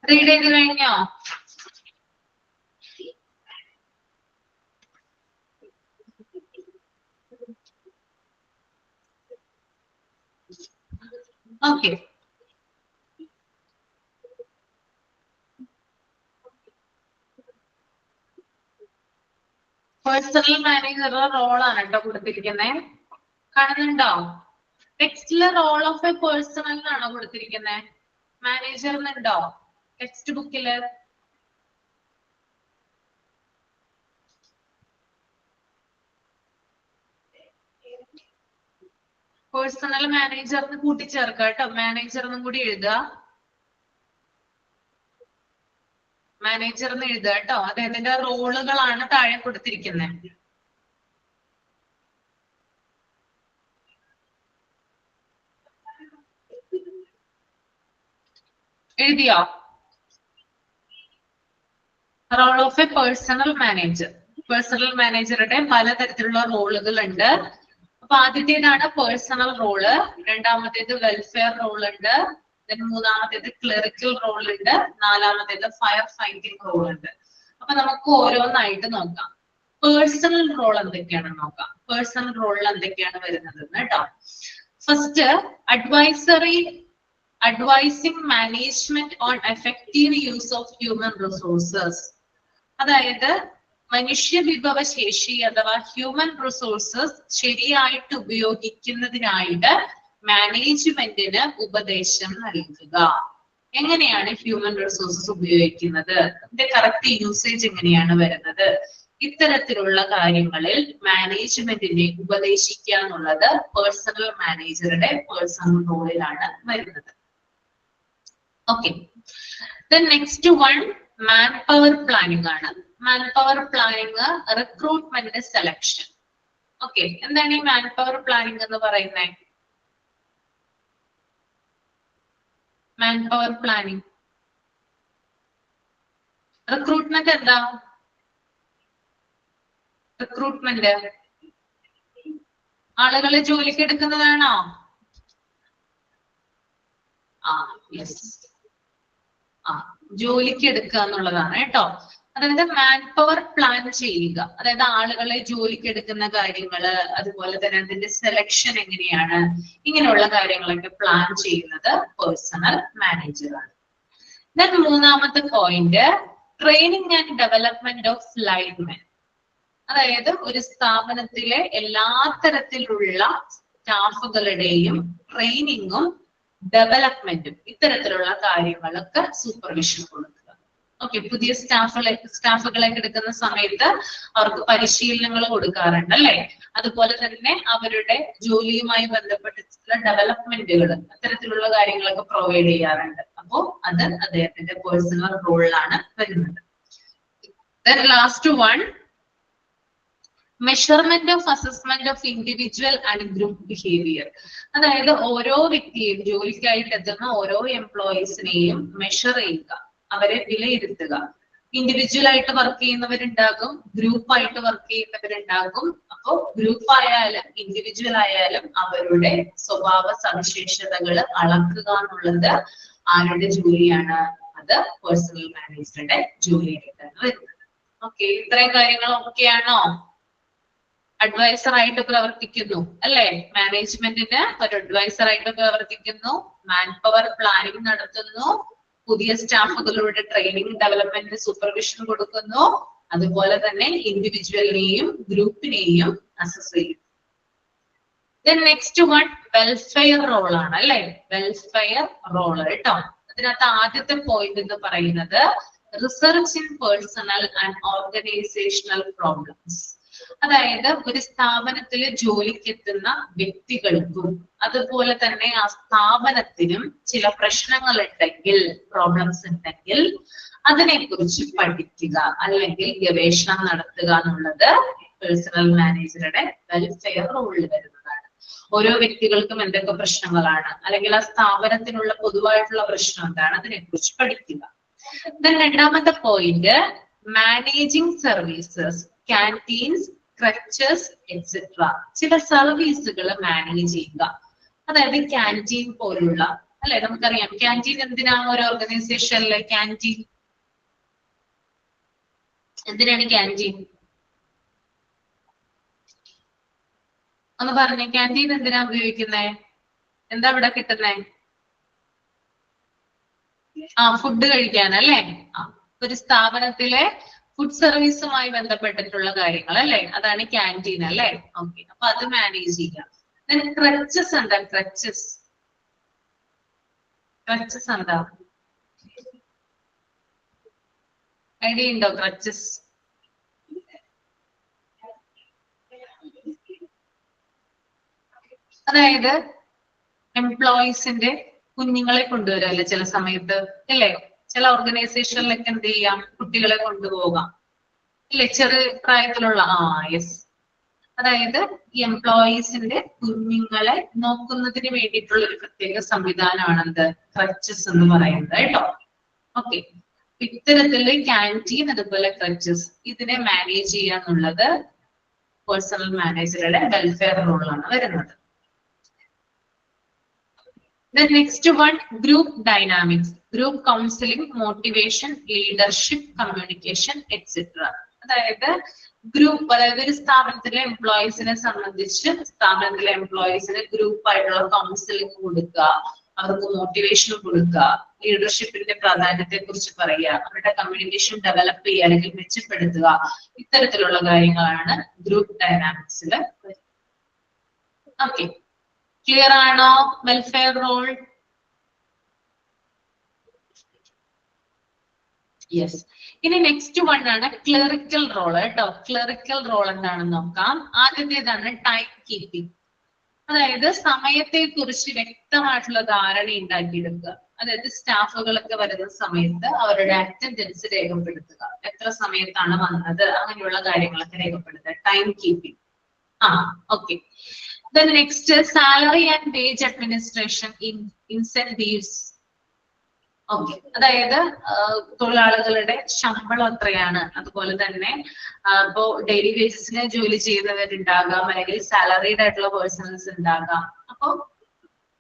റീഡ് ചെയ്ത് കഴിഞ്ഞോ? ഓക്കെ, പേഴ്സണൽ മാനേജറുടെ റോളാണ് കേട്ടോ കൊടുത്തിരിക്കുന്നത്. കാണുന്നുണ്ടോ? ടെക്സ്റ്റിലെ റോൾ ഓഫ് എ പേഴ്സണൽ എന്നാണോ കൊടുത്തിരിക്കുന്നത്? മാനേജറിനുണ്ടോ ടെക്സ്റ്റ് ബുക്കില്? പേഴ്സണൽ മാനേജറിന് കൂട്ടിച്ചേർക്കാം കേട്ടോ. മാനേജർ എന്നും കൂടി എഴുതുക. മാനേജർ എന്ന് എഴുതുക കേട്ടോ. അദ്ദേഹത്തിന്റെ റോളുകളാണ് താഴെ കൊടുത്തിരിക്കുന്നത്. എഴുതിയോ? Role of a personal manager. Personal മാനേജറുടെ പലതരത്തിലുള്ള റോളുകൾ ഉണ്ട്. അപ്പൊ ആദ്യത്തേതാണ് പേഴ്സണൽ റോള്, രണ്ടാമത്തേത് വെൽഫെയർ റോൾ ഉണ്ട്, മൂന്നാമത്തേത് ക്ലറിക്കൽ റോൾ ഉണ്ട്, നാലാമത്തേത് ഫയർ ഫൈറ്റിംഗ് റോൾ ഉണ്ട്. അപ്പൊ നമുക്ക് ഓരോന്നായിട്ട് നോക്കാം. പേഴ്സണൽ റോൾ എന്തൊക്കെയാണെന്ന് നോക്കാം. പേഴ്സണൽ റോളിൽ എന്തൊക്കെയാണ് വരുന്നത് കേട്ടോ. First advising management on effective use of human resources. അതായത് മനുഷ്യ വിഭവശേഷി അഥവാ ഹ്യൂമൻ റിസോഴ്സസ് ശരിയായിട്ട് ഉപയോഗിക്കുന്നതിനായിട്ട് മാനേജ്മെന്റിന് ഉപദേശം നൽകുക. എങ്ങനെയാണ് ഹ്യൂമൻ റിസോഴ്സസ് ഉപയോഗിക്കുന്നത്, അതിന്റെ കറക്റ്റ് യൂസേജ് എങ്ങനെയാണ് വരുന്നത്, ഇത്തരത്തിലുള്ള കാര്യങ്ങളിൽ മാനേജ്മെന്റിനെ ഉപദേശിക്കുക എന്നുള്ളത് പേഴ്സണൽ മാനേജറുടെ പേഴ്സണൽ റോളിലാണ് വരുന്നത്. Okay, next one manpower planning ആണ്. Manpower planning, recruitment, selection. Okay, എന്താണ് ഈ മാൻ പവർ പ്ലാനിങ് എന്ന് പറയുന്നത്? മാൻ പവർ പ്ലാനിങ്, റിക്രൂട്ട്മെന്റ് എന്താ? റിക്രൂട്ട്മെന്റ് ആളുകളെ ജോലിക്ക് എടുക്കുന്നതാണോ? യെസ്, ജോലിക്ക് എടുക്കുക എന്നുള്ളതാണ് കേട്ടോ. അതായത് മാൻ പവർ പ്ലാൻ ചെയ്യുക, അതായത് ആളുകളെ ജോലിക്ക് എടുക്കുന്ന കാര്യങ്ങള്, അതുപോലെ തന്നെ അതിന്റെ സെലക്ഷൻ എങ്ങനെയാണ്, ഇങ്ങനെയുള്ള കാര്യങ്ങളൊക്കെ പ്ലാൻ ചെയ്യുന്നത് പേഴ്സണൽ മാനേജറാണ്. ദെൻ മൂന്നാമത്തെ point, training and development of linemen. അതായത് ഒരു സ്ഥാപനത്തിലെ എല്ലാ തരത്തിലുള്ള സ്റ്റാഫുകളുടെയും ട്രെയിനിങ്ങും ഡെവലപ്മെന്റും ഇത്തരത്തിലുള്ള കാര്യങ്ങളൊക്കെ സൂപ്പർവിഷൻ കൊടുക്കുക. ഓക്കെ, പുതിയ സ്റ്റാഫുകളെ എടുക്കുന്ന സമയത്ത് അവർക്ക് പരിശീലനങ്ങൾ കൊടുക്കാറുണ്ട് അല്ലെ. അതുപോലെ തന്നെ അവരുടെ ജോലിയുമായി ബന്ധപ്പെട്ടിട്ടുള്ള ഡെവലപ്മെന്റുകൾ, അത്തരത്തിലുള്ള കാര്യങ്ങളൊക്കെ പ്രൊവൈഡ് ചെയ്യാറുണ്ട്. അപ്പോ അത് അദ്ദേഹത്തിന്റെ പേഴ്സണൽ റോളിലാണ് വരുന്നത്. Then last one, measurement of assessment of individual and group behaviour. അതായത് ഓരോ വ്യക്തിയെയും, ജോലിക്കായിട്ട് എത്തുന്ന ഓരോ എംപ്ലോയീസിനെയും മെഷർ ചെയ്യുക, അവരെ വിലയിരുത്തുക. ഇൻഡിവിജ്വൽ ആയിട്ട് വർക്ക് ചെയ്യുന്നവരുണ്ടാകും, ഗ്രൂപ്പായിട്ട് വർക്ക് ചെയ്യുന്നവരുണ്ടാകും. അപ്പോ ഗ്രൂപ്പ് ആയാലും ഇൻഡിവിജ്വൽ ആയാലും അവരുടെ സ്വഭാവ സവിശേഷതകൾ അളക്കുക എന്നുള്ളത് ആരുടെ ജോലിയാണ്? അത് പേഴ്സണൽ മാനേജറുടെ ജോലിയായിട്ടാണ് വരുന്നത്. ഓക്കെ, ഇത്രയും കാര്യങ്ങൾ ഓക്കെയാണോ? അഡ്വൈസർ ആയിട്ട് പ്രവർത്തിക്കുന്നു അല്ലെ, മാനേജ്മെന്റിന് ഒരു അഡ്വൈസർ ആയിട്ട് പ്രവർത്തിക്കുന്നു, മാൻ പവർ പ്ലാനിംഗ് നടത്തുന്നു, പുതിയ സ്റ്റാഫുകളുടെ ട്രെയിനിങ് ഡെവലപ്മെന്റ് സൂപ്പർവിഷൻ കൊടുക്കുന്നു, അതുപോലെ തന്നെ ഇൻഡിവിജ്വലിനെയും ഗ്രൂപ്പിനെയും അസസ് ചെയ്യും. നെക്സ്റ്റ് വൺ വെൽഫെയർ റോൾ ആണ് അല്ലെ, വെൽഫെയർ റോൾ കേട്ടോ. അതിനകത്ത് ആദ്യത്തെ പോയിന്റ് എന്ന് പറയുന്നത് research in personal and organisational problems. അതായത് ഒരു സ്ഥാപനത്തില് ജോലിക്കെത്തുന്ന വ്യക്തികൾക്കും അതുപോലെ തന്നെ ആ സ്ഥാപനത്തിനും ചില പ്രശ്നങ്ങൾ ഉണ്ടെങ്കിൽ, പ്രോബ്ലംസ് ഉണ്ടെങ്കിൽ അതിനെക്കുറിച്ച് പഠിക്കുക അല്ലെങ്കിൽ ഗവേഷണം നടത്തുക എന്നുള്ളത് പേഴ്സണൽ മാനേജറുടെ വെൽഫെയർ റോളിൽ വരുന്നതാണ്. ഓരോ വ്യക്തികൾക്കും എന്തൊക്കെ പ്രശ്നങ്ങളാണ്, അല്ലെങ്കിൽ ആ സ്ഥാപനത്തിനുള്ള പൊതുവായിട്ടുള്ള പ്രശ്നം എന്താണ്, അതിനെക്കുറിച്ച് പഠിക്കുക. രണ്ടാമത്തെ point, managing services, canteens, crutches etcetera. ചില സർവീസുകൾ മാനേജ് ചെയ്യുക. അതായത് ക്യാൻറ്റീൻ പോലുള്ള അല്ലെ, നമുക്കറിയാം ക്യാൻറ്റീൻ എന്തിനാണ് ഒരു ഓർഗനൈസേഷനിലെ ക്യാൻറ്റീൻ, എന്തിനാണ് ക്യാൻറ്റീൻ? ഒന്ന് പറഞ്ഞേ, ക്യാൻറ്റീൻ എന്തിനാ ഉപയോഗിക്കുന്നേ? എന്താ ഇവിടെ കിട്ടുന്നേ? ഫുഡ് കഴിക്കാൻ അല്ലെ. ഒരു സ്ഥാപനത്തിലെ ഫുഡ് സർവീസുമായി ബന്ധപ്പെട്ടിട്ടുള്ള കാര്യങ്ങൾ അല്ലെ, അതാണ് ക്യാൻറ്റീൻ അല്ലെ. ഓക്കെ, അപ്പൊ അത് മാനേജ് ചെയ്യാം. ക്രച്ചസ് എന്താ? ക്രച്ചസ് എന്താ? ഐഡിയ ഉണ്ടോ? ക്രച്ചസ് അതായത് എംപ്ലോയീസിന്റെ കുഞ്ഞുങ്ങളെ കൊണ്ടുവരാല്ലേ ചില സമയത്ത്, അല്ലേ? ചില ഓർഗനൈസേഷനിലൊക്കെ എന്ത് ചെയ്യാം, കുട്ടികളെ കൊണ്ടുപോകാം, അല്ലെ? ചെറു പ്രായത്തിലുള്ള യെസ്. അതായത് ഈ എംപ്ലോയീസിന്റെ കുഞ്ഞുങ്ങളെ നോക്കുന്നതിന് വേണ്ടിയിട്ടുള്ള ഒരു പ്രത്യേക സംവിധാനമാണ് എന്ത്, ക്രച്ചസ് എന്ന് പറയുന്നത് കേട്ടോ. ഓക്കെ, ഇത്തരത്തില് ക്യാൻറ്റീൻ അതുപോലെ ക്രച്ചസ് ഇതിനെ മാനേജ് ചെയ്യാന്നുള്ളത് പേഴ്സണൽ മാനേജറുടെ വെൽഫെയർ റോളാണ് വരുന്നത്. The next one, group dynamics, group counseling, motivation, leadership, communication, etc. അതായത് ഗ്രൂപ്പ്, അതായത് ഒരു സ്ഥാപനത്തിലെ എംപ്ലോയീസിനെ സംബന്ധിച്ച് സ്ഥാപനത്തിലെ എംപ്ലോയീസിന് ഗ്രൂപ്പ് ആയിട്ടുള്ള കൗൺസിലിംഗ് കൊടുക്കുക, അവർക്ക് മോട്ടിവേഷൻ കൊടുക്കുക, ലീഡർഷിപ്പിന്റെ പ്രാധാന്യത്തെ കുറിച്ച് പറയുക, അവരുടെ കമ്മ്യൂണിക്കേഷൻ ഡെവലപ്പ് ചെയ്യുക അല്ലെങ്കിൽ മെച്ചപ്പെടുത്തുക, ഇത്തരത്തിലുള്ള കാര്യങ്ങളാണ് ഗ്രൂപ്പ് ഡൈനാമിക്സിൽ. ഓക്കെ, ക്ലിയർ ആണോ വെൽഫെയർ റോൾ? യെസ്. ഇനി നെക്സ്റ്റ് വൺ ആണ് ക്ലറിക്കൽ റോൾ കേട്ടോ. ക്ലറിക്കൽ റോൾ എന്താണെന്ന് നോക്കാം. ആദ്യത്തേതാണ് ടൈം കീപ്പിംഗ്. അതായത് സമയത്തെ കുറിച്ച് വ്യക്തമായിട്ടുള്ള ധാരണ ഉണ്ടാക്കിയെടുക്കുക. അതായത് സ്റ്റാഫുകളൊക്കെ വരുന്ന സമയത്ത് അവരുടെ അറ്റൻഡൻസ് രേഖപ്പെടുത്തുക, എത്ര സമയത്താണ് വന്നത്, അങ്ങനെയുള്ള കാര്യങ്ങളൊക്കെ രേഖപ്പെടുത്തുക. Time keeping. Okay. Then next, salary and wage administration in incentives. Okay, അതായത് തൊഴിലാളികളുടെ ശമ്പളം എത്രയാണ്, അതുപോലെ തന്നെ ഇപ്പോ ഡെയിലി വേജസിന് ജോലി ചെയ്യുന്നവരുണ്ടാകാം, അല്ലെങ്കിൽ സാലറീഡ് ആയിട്ടുള്ള പേഴ്സൺസ് ഉണ്ടാകാം. അപ്പൊ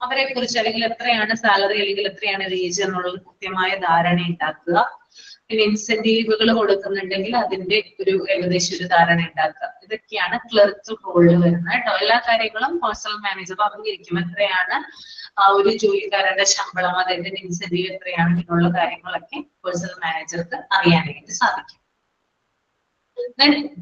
അവരെ കുറിച്ച് അല്ലെങ്കിൽ എത്രയാണ് സാലറി അല്ലെങ്കിൽ എത്രയാണ് വേജ് എന്നുള്ളത് കൃത്യമായ ധാരണ ഉണ്ടാക്കുക. പിന്നെ ഇൻസെന്റീവുകൾ കൊടുക്കുന്നുണ്ടെങ്കിൽ അതിന്റെ ഒരു ഏകദേശം ഒരു ധാരണ ഉണ്ടാക്കുക. ഇതൊക്കെയാണ് ക്ലറിക്കൽ റോളിൽ വരുന്നത് കേട്ടോ. എല്ലാ കാര്യങ്ങളും പേഴ്സണൽ മാനേജർ അറിഞ്ഞിരിക്കും. എത്രയാണ് ഒരു ജോലിക്കാരന്റെ ശമ്പളം, അതിന്റെ ഇൻസെന്റീവ് എത്രയാണ്, എന്നുള്ള കാര്യങ്ങളൊക്കെ പേഴ്സണൽ മാനേജർക്ക് അറിയാനായിട്ട് സാധിക്കും.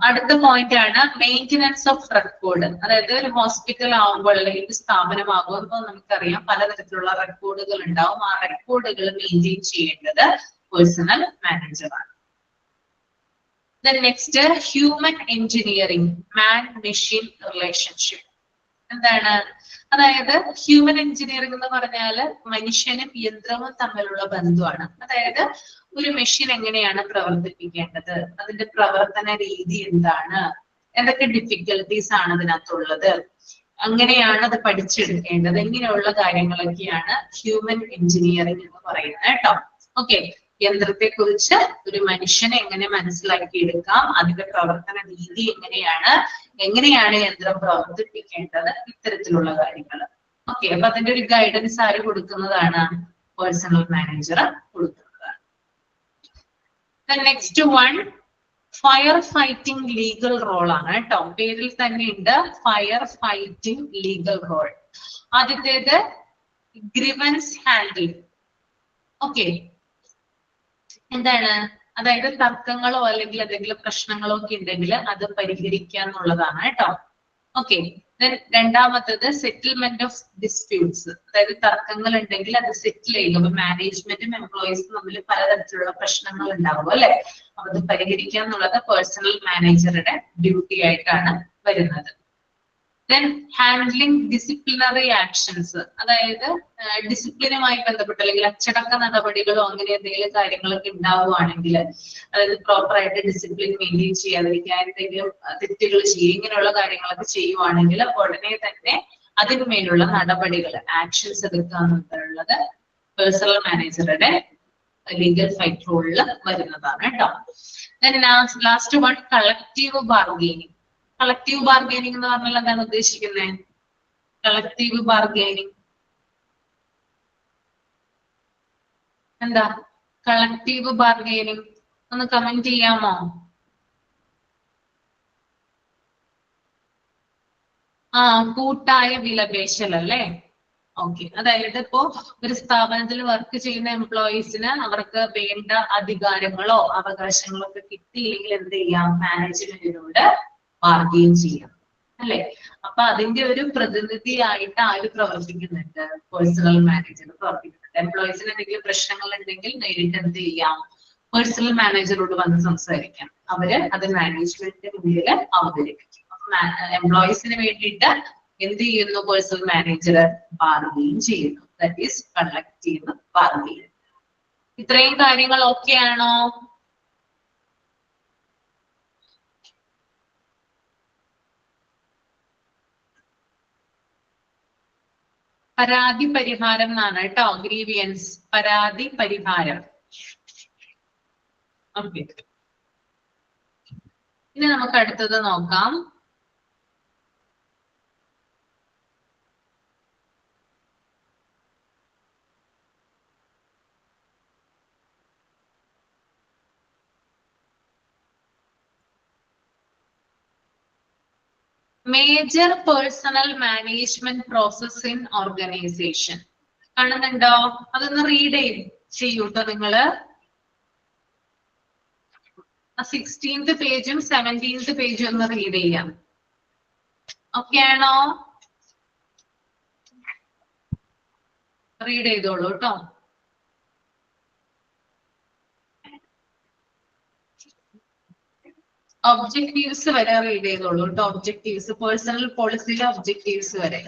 അടുത്ത പോയിന്റ് ആണ് മെയിൻ്റനൻസ് ഓഫ് റെക്കോർഡ്. അതായത് ഒരു ഹോസ്പിറ്റൽ ആകുമ്പോൾ അല്ലെങ്കിൽ ഒരു സ്ഥാപനമാകുമ്പോൾ നമുക്കറിയാം പലതരത്തിലുള്ള റെക്കോർഡുകൾ ഉണ്ടാവും. ആ റെക്കോർഡുകൾ മെയിൻറ്റെയിൻ ചെയ്യേണ്ടത് പേഴ്സണൽ മാനേജറാണ്. Then next, human engineering, man machine relationship. എന്താണ്? അതായത് ഹ്യൂമൻ എഞ്ചിനീയറിംഗ് എന്ന് പറഞ്ഞാല് മനുഷ്യനും യന്ത്രവും തമ്മിലുള്ള ബന്ധമാണ്. അതായത് ഒരു മെഷീൻ എങ്ങനെയാണ് പ്രവർത്തിപ്പിക്കേണ്ടത്, അതിന്റെ പ്രവർത്തന രീതി എന്താണ്, എന്തൊക്കെ ഡിഫിക്കൽട്ടീസ് ആണ് അതിനകത്തുള്ളത്, അങ്ങനെയാണ് അത് പഠിച്ചെടുക്കേണ്ടത്, ഇങ്ങനെയുള്ള കാര്യങ്ങളൊക്കെയാണ് ഹ്യൂമൻ എഞ്ചിനീയറിംഗ് എന്ന് പറയുന്നത് കേട്ടോ. ഓക്കെ, യന്ത്രത്തെ കുറിച്ച് ഒരു മനുഷ്യനെ എങ്ങനെ മനസ്സിലാക്കിയെടുക്കാം, അതിന്റെ പ്രവർത്തന രീതി എങ്ങനെയാണ് യന്ത്രം പ്രവർത്തിപ്പിക്കേണ്ടത്, ഇത്തരത്തിലുള്ള കാര്യങ്ങൾ. ഓക്കെ, അപ്പൊ അതിന്റെ ഒരു ഗൈഡൻസ് ആര് കൊടുക്കുന്നതാണ്? പേഴ്സണൽ മാനേജർ കൊടുക്കുന്നതാണ്. Next one, fire fighting legal role ആണ് കേട്ടോ. പേരിൽ തന്നെ ഉണ്ട് ഫയർ ഫൈറ്റിംഗ് ലീഗൽ റോൾ. ആദ്യത്തേത് ഗ്രിവൻസ് ഹാൻഡിൽ. ഓക്കെ, എന്താണ്? അതായത് തർക്കങ്ങളോ അല്ലെങ്കിൽ എന്തെങ്കിലും പ്രശ്നങ്ങളോ ഒക്കെ ഉണ്ടെങ്കിൽ അത് പരിഹരിക്കുക എന്നുള്ളതാണ് കേട്ടോ. ഓക്കെ, രണ്ടാമത്തത് സെറ്റിൽമെന്റ് ഓഫ് ഡിസ്പ്യൂട്ട്സ്. അതായത് തർക്കങ്ങൾ ഉണ്ടെങ്കിൽ അത് സെറ്റിൽ ചെയ്യുക. അപ്പൊ മാനേജ്മെന്റും എംപ്ലോയീസും തമ്മിൽ പലതരത്തിലുള്ള പ്രശ്നങ്ങൾ ഉണ്ടാവും അല്ലെ, അപ്പൊ അത് പരിഹരിക്കുക എന്നുള്ളത് പേഴ്സണൽ മാനേജറുടെ ഡ്യൂട്ടി ആയിട്ടാണ് വരുന്നത്. Then handling disciplinary actions, അതായത് ഡിസിപ്ലിനുമായി ബന്ധപ്പെട്ട് അല്ലെങ്കിൽ അച്ചടക്ക നടപടികളോ അങ്ങനെ എന്തെങ്കിലും കാര്യങ്ങളൊക്കെ ഉണ്ടാവുകയാണെങ്കിൽ, അതായത് പ്രോപ്പർ ആയിട്ട് ഡിസിപ്ലിൻ മെയിൻറ്റെയിൻ ചെയ്യാതിരിക്കുക, എന്തെങ്കിലും തെറ്റുകൾ ചെയ്യുക, ഇങ്ങനെയുള്ള കാര്യങ്ങളൊക്കെ ചെയ്യുവാണെങ്കിൽ ഉടനെ തന്നെ അതിന്മേലുള്ള നടപടികൾ, ആക്ഷൻസ് എടുക്കുക എന്നുള്ളത് പേഴ്സണൽ മാനേജറുടെ ലീഗൽ ഫൈറ്റ് റോളിൽ വരുന്നതാണ് കേട്ടോ. Then last one, collective bargaining. Collective bargaining എന്ന് പറഞ്ഞാൽ എന്താണ് ഉദ്ദേശിക്കുന്നത്? കളക്റ്റീവ് ബാർഗെയിനിങ് എന്താ? കളക്റ്റീവ് ബാർഗെയിനിങ് ഒന്ന് കമന്റ് ചെയ്യാമോ? കൂട്ടായ വിലപേശൽ അല്ലേ? ഓക്കെ, അതായത് ഇപ്പോ ഒരു സ്ഥാപനത്തിൽ വർക്ക് ചെയ്യുന്ന എംപ്ലോയീസിന് അവർക്ക് വേണ്ട അധികാരങ്ങളോ അവകാശങ്ങളോ ഒക്കെ കിട്ടിയില്ലെങ്കിൽ എന്ത് ചെയ്യാം? മാനേജ്മെന്റിനോട് ബാർഗെയിൻ ചെയ്യാം അല്ലെ. അപ്പൊ അതിന്റെ ഒരു പ്രതിനിധിയായിട്ട് ആര് പ്രവർത്തിക്കുന്നുണ്ട്? പേഴ്സണൽ മാനേജർ പ്രവർത്തിക്കുന്നുണ്ട്. എംപ്ലോയീസിന് എന്തെങ്കിലും പ്രശ്നങ്ങൾ ഉണ്ടെങ്കിൽ നേരിട്ട് എന്ത് ചെയ്യാം? പേഴ്സണൽ മാനേജറോട് വന്ന് സംസാരിക്കാം. അവര് അത് മാനേജ്മെന്റിന്റെ മുന്നിൽ അവതരിപ്പിക്കും. എംപ്ലോയീസിന് വേണ്ടിയിട്ട് എന്ത് ചെയ്യുന്നു പേഴ്സണൽ മാനേജർ? ബാർഗെയിൻ ചെയ്യുന്നു. ദാറ്റ് ഈസ് കണ്ടക്ട് ചെയ്യുന്നു ബാർഗെയിൻ. ഇത്രയും കാര്യങ്ങൾ ഓക്കെ ആണോ? പരാതി പരിഹാരം എന്നാണ് കേട്ടോ. ഗ്രീവിയൻസ്, പരാതി പരിഹാരം. ഓക്കെ, ഇനി നമുക്ക് അടുത്തത് നോക്കാം. Major personnel management process in organisation. കാണുന്നുണ്ടോ? അതൊന്ന് റീഡ് ചെയ്യൂട്ടോ നിങ്ങള്. 16th പേജും 17th പേജും ഒന്ന് റീഡ് ചെയ്യാം. ഓക്കെ ആണോ? റീഡ് ചെയ്തോളൂ കേട്ടോ. ഒബ്ജക്റ്റീവ്സ് വരെ റീഡ് ചെയ്തോളൂ കേട്ടോ. ഒബ്ജക്റ്റീവ്സ്, പേഴ്സണൽ പോളിസിയിലെ ഒബ്ജക്റ്റീവ്സ് വരെ.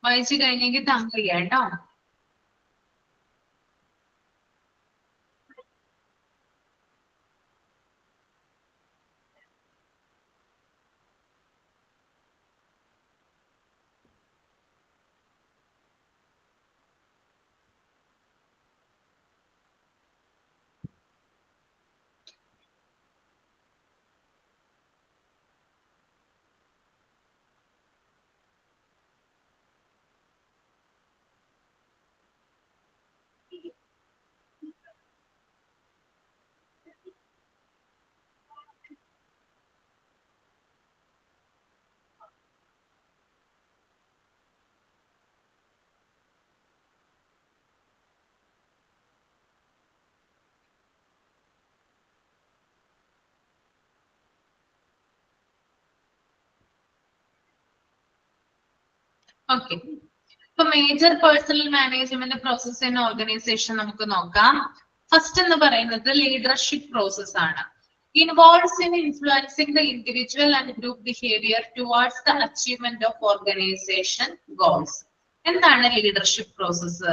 വായിച്ചു കഴിഞ്ഞെങ്കിൽ താങ്ക് ചെയ്യാം കേട്ടോ. ഓക്കെ, ഇപ്പൊ major personnel management process in organisation നമുക്ക് നോക്കാം. ഫസ്റ്റ് എന്ന് പറയുന്നത് ലീഡർഷിപ്പ് പ്രോസസ് ആണ്. Involves in influencing the individual and group behaviour towards the achievement of organisation goals. എന്താണ് ലീഡർഷിപ്പ് പ്രോസസ്?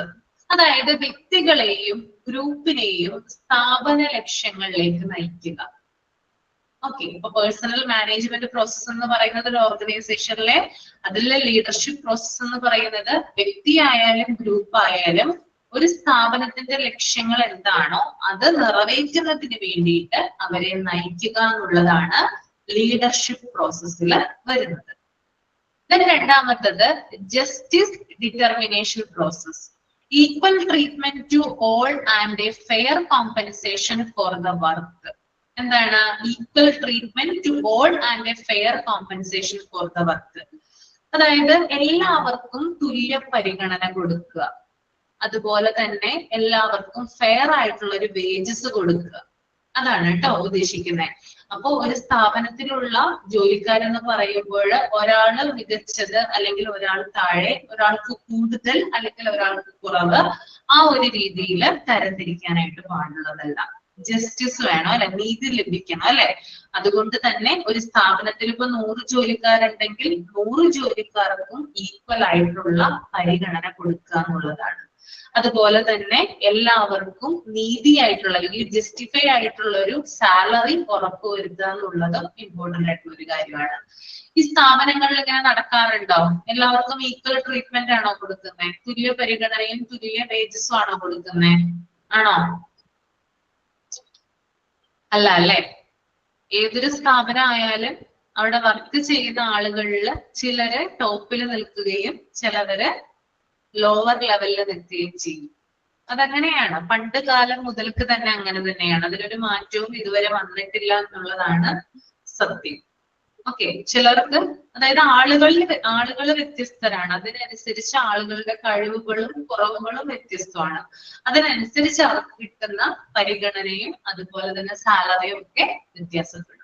അതായത് വ്യക്തികളെയും ഗ്രൂപ്പിനെയും സ്ഥാപന ലക്ഷ്യങ്ങളിലേക്ക് നയിക്കുക. ഓക്കെ, ഇപ്പൊ പേഴ്സണൽ മാനേജ്മെന്റ് പ്രോസസ് എന്ന് പറയുന്നത് ഒരു ഓർഗനൈസേഷനിലെ അതിലെ ലീഡർഷിപ്പ് പ്രോസസ് എന്ന് പറയുന്നത് വ്യക്തിയായാലും ഗ്രൂപ്പ് ആയാലും ഒരു സ്ഥാപനത്തിന്റെ ലക്ഷ്യങ്ങൾ എന്താണോ അത് നിറവേറ്റുന്നതിന് വേണ്ടിയിട്ട് അവരെ നയിക്കുക എന്നുള്ളതാണ് ലീഡർഷിപ്പ് പ്രോസസ്സിൽ വരുന്നത്. രണ്ടാമത്തത് justice determination process. Equal treatment to all and a fair compensation for the work. എന്താണ് equal treatment to all and a fair compensation for the work? അതായത് എല്ലാവർക്കും തുല്യ പരിഗണന കൊടുക്കുക, അതുപോലെ തന്നെ എല്ലാവർക്കും ഫെയർ ആയിട്ടുള്ള ഒരു വേജസ് കൊടുക്കുക. അതാണ് കേട്ടോ ഉദ്ദേശിക്കുന്നത്. അപ്പൊ ഒരു സ്ഥാപനത്തിലുള്ള ജോലിക്കാരെന്ന് പറയുമ്പോൾ ഒരാള് മികച്ചത് അല്ലെങ്കിൽ ഒരാൾ താഴെ, ഒരാൾക്ക് കൂടുതൽ അല്ലെങ്കിൽ ഒരാൾക്ക് കുറവ്, ആ ഒരു രീതിയിൽ തരംതിരിക്കാനായിട്ട് പാടുള്ളതല്ല. ജസ്റ്റിസ് വേണം അല്ലെ, നീതി ലഭിക്കണം അല്ലെ. അതുകൊണ്ട് തന്നെ ഒരു സ്ഥാപനത്തിൽ ഇപ്പൊ 100 ജോലിക്കാരുണ്ടെങ്കിൽ 100 ജോലിക്കാർക്കും ഈക്വൽ ആയിട്ടുള്ള പരിഗണന കൊടുക്കുക എന്നുള്ളതാണ്. അതുപോലെ തന്നെ എല്ലാവർക്കും നീതിയായിട്ടുള്ള അല്ലെങ്കിൽ ജസ്റ്റിഫൈ ആയിട്ടുള്ള ഒരു സാലറി ഉറപ്പുവരുത്തുക എന്നുള്ളതും ഇമ്പോർട്ടന്റ് ആയിട്ടുള്ള ഒരു കാര്യമാണ്. ഈ സ്ഥാപനങ്ങളിൽ ഇങ്ങനെ നടക്കാറുണ്ടോ? എല്ലാവർക്കും ഈക്വൽ ട്രീറ്റ്മെന്റ് ആണോ കൊടുക്കുന്നത്? തുല്യ പരിഗണനയും തുല്യ വേജസും ആണോ കൊടുക്കുന്നത്? ആണോ? അല്ല അല്ലെ. ഏതൊരു സ്ഥാപനം ആയാലും അവിടെ വർക്ക് ചെയ്യുന്ന ആളുകളിൽ ചിലര് ടോപ്പിൽ നിൽക്കുകയും ചിലവര് ലോവർ ലെവലിൽ നിൽക്കുകയും ചെയ്യും. അതങ്ങനെയാണ്, പണ്ട് കാലം മുതൽക്ക് തന്നെ അങ്ങനെ തന്നെയാണ്. അതിലൊരു മാറ്റവും ഇതുവരെ വന്നിട്ടില്ല എന്നുള്ളതാണ് സത്യം. ഓക്കെ, ചിലർക്ക് അതായത് ആളുകൾ വ്യത്യസ്തരാണ്, അതിനനുസരിച്ച് ആളുകളുടെ കഴിവുകളും കുറവുകളും വ്യത്യസ്തമാണ്. അതിനനുസരിച്ച് അവർക്ക് കിട്ടുന്ന പരിഗണനയും അതുപോലെ തന്നെ സാലറിയും ഒക്കെ വ്യത്യാസപ്പെടും.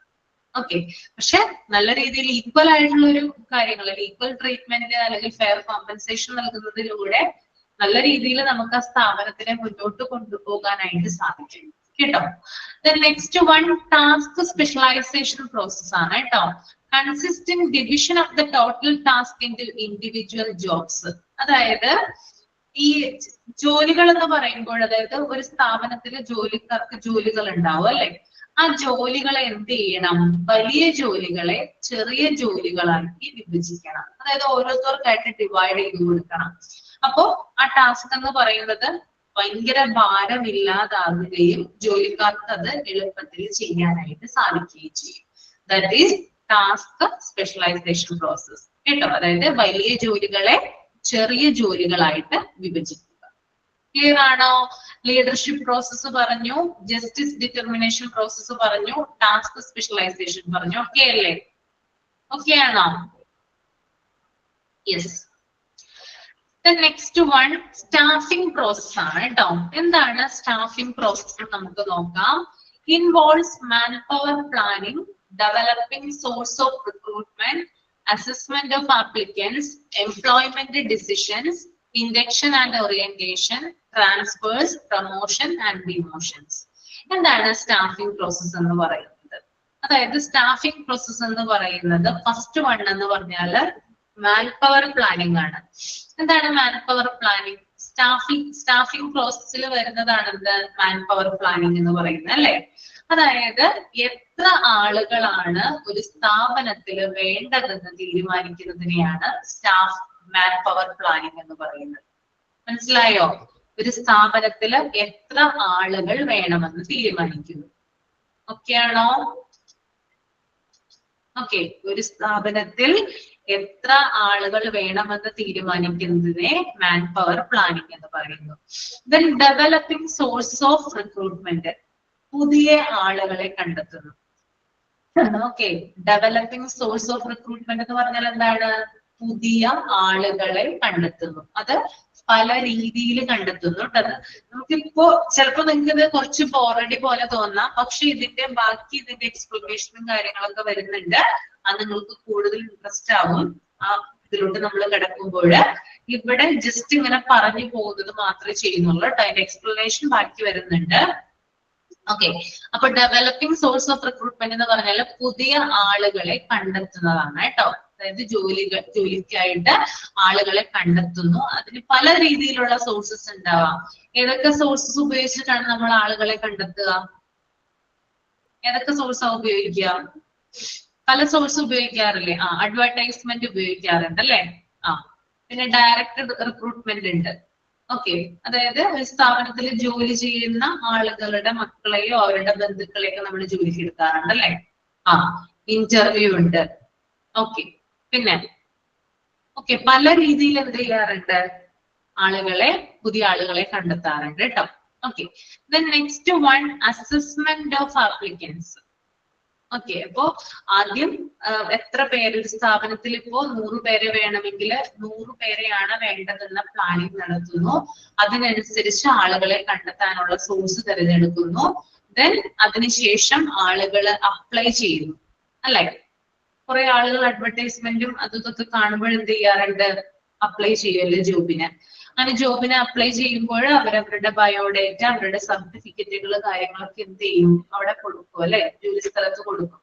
ഓക്കെ, പക്ഷെ നല്ല രീതിയിൽ ഈക്വൽ ആയിട്ടുള്ള ഒരു കാര്യങ്ങൾ, ഈക്വൽ ട്രീറ്റ്മെന്റ് അല്ലെങ്കിൽ ഫെയർ കോമ്പൻസേഷൻ നൽകുന്നതിലൂടെ നല്ല രീതിയിൽ നമുക്ക് ആ സ്ഥാപനത്തിനെ മുന്നോട്ട് കൊണ്ടുപോകാനായിട്ട് സാധിക്കും കേട്ടോ. Next one task specialisation process ആണ് കേട്ടോ. Consistent division of the total task in individual jobs. അതായത് ഈ ജോലികൾ എന്ന് പറയുമ്പോൾ, അതായത് ഒരു സ്ഥാപനത്തിലെ ജോലിക്കാർക്ക് ജോലികൾ ഉണ്ടാവും അല്ലെ. ആ ജോലികളെ എന്ത് ചെയ്യണം? വലിയ ജോലികളെ ചെറിയ ജോലികളാക്കി വിഭജിക്കണം. അതായത് ഓരോരുത്തർക്കായിട്ട് ഡിവൈഡ് ചെയ്ത് കൊടുക്കണം. അപ്പോ ആ ടാസ്ക് എന്ന് പറയുന്നത് ഭയങ്കര ഭാരമില്ലാതാകുകയും ജോലിക്കാർക്ക് അത് എളുപ്പത്തിൽ ചെയ്യാനായിട്ട് സാധിക്കുകയും ചെയ്യും. That is task specialisation process കേട്ടോ. അതായത് വലിയ ജോലികളെ ചെറിയ ജോലികളായിട്ട് വിഭജിക്കുക. ക്ലിയർ ആണോ? ലീഡർഷിപ്പ് പ്രോസസ് പറഞ്ഞു, ജസ്റ്റിസ് ഡിറ്റർമിനേഷൻ പ്രോസസ് പറഞ്ഞു, ടാസ്ക് സ്പെഷ്യലൈസേഷൻ പറഞ്ഞു. ഓക്കെ അല്ലേ? ഓക്കെ ആണോ? Yes. Next one staffing process ആണ് കേട്ടോ. എന്താണ് സ്റ്റാഫിംഗ് പ്രോസസ് നമുക്ക് നോക്കാം. Involves manpower planning, developing source of recruitment, assessment of applicants, employment decisions, induction and orientation, transfers, promotion and demotions. എന്താണ് staffing process എന്ന് പറയുന്നത്? അതായത് സ്റ്റാഫിംഗ് പ്രോസസ് എന്ന് പറയുന്നത് ഫസ്റ്റ് വൺ എന്ന് പറഞ്ഞാല് മാൻ പവർ പ്ലാനിംഗ് ആണ്. എന്താണ് മാൻ പവർ പ്ലാനിംഗ്? സ്റ്റാഫിംഗ് പ്രോസസ്സിൽ വരുന്നതാണ് എന്ത്? മാൻ പവർ പ്ലാനിംഗ് എന്ന് പറയുന്നത് അല്ലെ. അതായത് എത്ര ആളുകളാണ് ഒരു സ്ഥാപനത്തിൽ വേണ്ടതെന്ന് തീരുമാനിക്കുന്നതിനെയാണ് സ്റ്റാഫ് മാൻ പവർ പ്ലാനിംഗ് എന്ന് പറയുന്നത്. മനസ്സിലായോ? ഒരു സ്ഥാപനത്തില് എത്ര ആളുകൾ വേണമെന്ന് തീരുമാനിക്കുന്നു. ഓക്കെ ആണോ? ഓക്കെ, ഒരു സ്ഥാപനത്തിൽ എത്ര ആളുകൾ വേണമെന്ന് തീരുമാനിക്കുന്നതിനെ മാൻ പവർ പ്ലാനിംഗ് എന്ന് പറയുന്നു. Then developing source of recruitment, പുതിയ ആളുകളെ കണ്ടെത്തുന്നു. Okay, developing source of recruitment എന്ന് പറഞ്ഞാൽ എന്താണ്? പുതിയ ആളുകളെ കണ്ടെത്തുന്നു. അത് പല രീതിയിൽ കണ്ടെത്തുന്നു കേട്ടത്. നമുക്കിപ്പോ ചിലപ്പോ നിങ്ങൾക്ക് ഇത് കുറച്ച് ബോറടി പോലെ തോന്നാം, പക്ഷെ ബാക്കി ഇതിന്റെ എക്സ്പ്ലനേഷനും കാര്യങ്ങളൊക്കെ വരുന്നുണ്ട്. അത് നിങ്ങൾക്ക് കൂടുതൽ ഇൻട്രസ്റ്റ് ആവും. ആ ഇതിലോട്ട് നമ്മൾ കിടക്കുമ്പോൾ ഇവിടെ ജസ്റ്റ് ഇങ്ങനെ പറഞ്ഞു പോകുന്നത് മാത്രമേ ചെയ്യുന്നുള്ളൂ കേട്ടോ. അതിന്റെ എക്സ്പ്ലനേഷൻ ബാക്കി വരുന്നുണ്ട്. ഓക്കെ, അപ്പൊ ഡെവലപ്പിംഗ് സോഴ്സ് ഓഫ് റിക്രൂട്ട്മെന്റ് എന്ന് പറഞ്ഞാൽ പുതിയ ആളുകളെ കണ്ടെത്തുന്നതാണ് കേട്ടോ. അതായത് ജോലിക്കായിട്ട് ആളുകളെ കണ്ടെത്തുന്നു. അതിന് പല രീതിയിലുള്ള സോഴ്സസ് ഉണ്ടാവാം. ഏതൊക്കെ സോഴ്സസ് ഉപയോഗിച്ചിട്ടാണ് നമ്മൾ ആളുകളെ കണ്ടെത്തുക? ഏതൊക്കെ സോഴ്സാണ് ഉപയോഗിക്കുക? പല സോഴ്സ് ഉപയോഗിക്കാറില്ലേ? അഡ്വർടൈസ്മെന്റ് ഉപയോഗിക്കാറുണ്ട് അല്ലെ? പിന്നെ ഡയറക്റ്റ് റിക്രൂട്ട്മെന്റ് ഉണ്ട്. ഓക്കെ, അതായത് ഒരു സ്ഥാപനത്തിൽ ജോലി ചെയ്യുന്ന ആളുകളുടെ മക്കളെയോ അവരുടെ ബന്ധുക്കളെയോ നമ്മൾ ജോലിക്ക് എടുക്കാറുണ്ട് അല്ലെ? ഇന്റർവ്യൂ ഉണ്ട്. ഓക്കെ, പിന്നെ പല രീതിയിൽ എന്ത് ചെയ്യാറുണ്ട്? പുതിയ ആളുകളെ കണ്ടെത്താറുണ്ട് കേട്ടോ. Okay, next one, assessment of applicants. Okay, അപ്പോ ആദ്യം എത്ര പേര് ഒരു സ്ഥാപനത്തിൽ ഇപ്പോ 100 പേരെ വേണമെങ്കിൽ 100 പേരെയാണ് വേണ്ടതെന്ന പ്ലാനിങ് നടത്തുന്നു. അതിനനുസരിച്ച് ആളുകളെ കണ്ടെത്താനുള്ള സോഴ്സ് തിരഞ്ഞെടുക്കുന്നു. ദെൻ അതിനുശേഷം ആളുകൾ അപ്ലൈ ചെയ്യുന്നു അല്ലെ? കുറെ ആളുകൾ അഡ്വർടൈസ്മെന്റും അതൊക്കെ കാണുമ്പോൾ എന്ത് ചെയ്യാറുണ്ട്? അപ്ലൈ ചെയ്യുമല്ലോ ജോബിന്. അങ്ങനെ ജോബിന് അപ്ലൈ ചെയ്യുമ്പോൾ അവരവരുടെ ബയോഡേറ്റ, അവരുടെ സർട്ടിഫിക്കറ്റുകൾ, കാര്യങ്ങളൊക്കെ എന്ത് ചെയ്യും? അവിടെ കൊടുക്കും അല്ലെ? ജോലി സ്ഥലത്ത് കൊടുക്കും.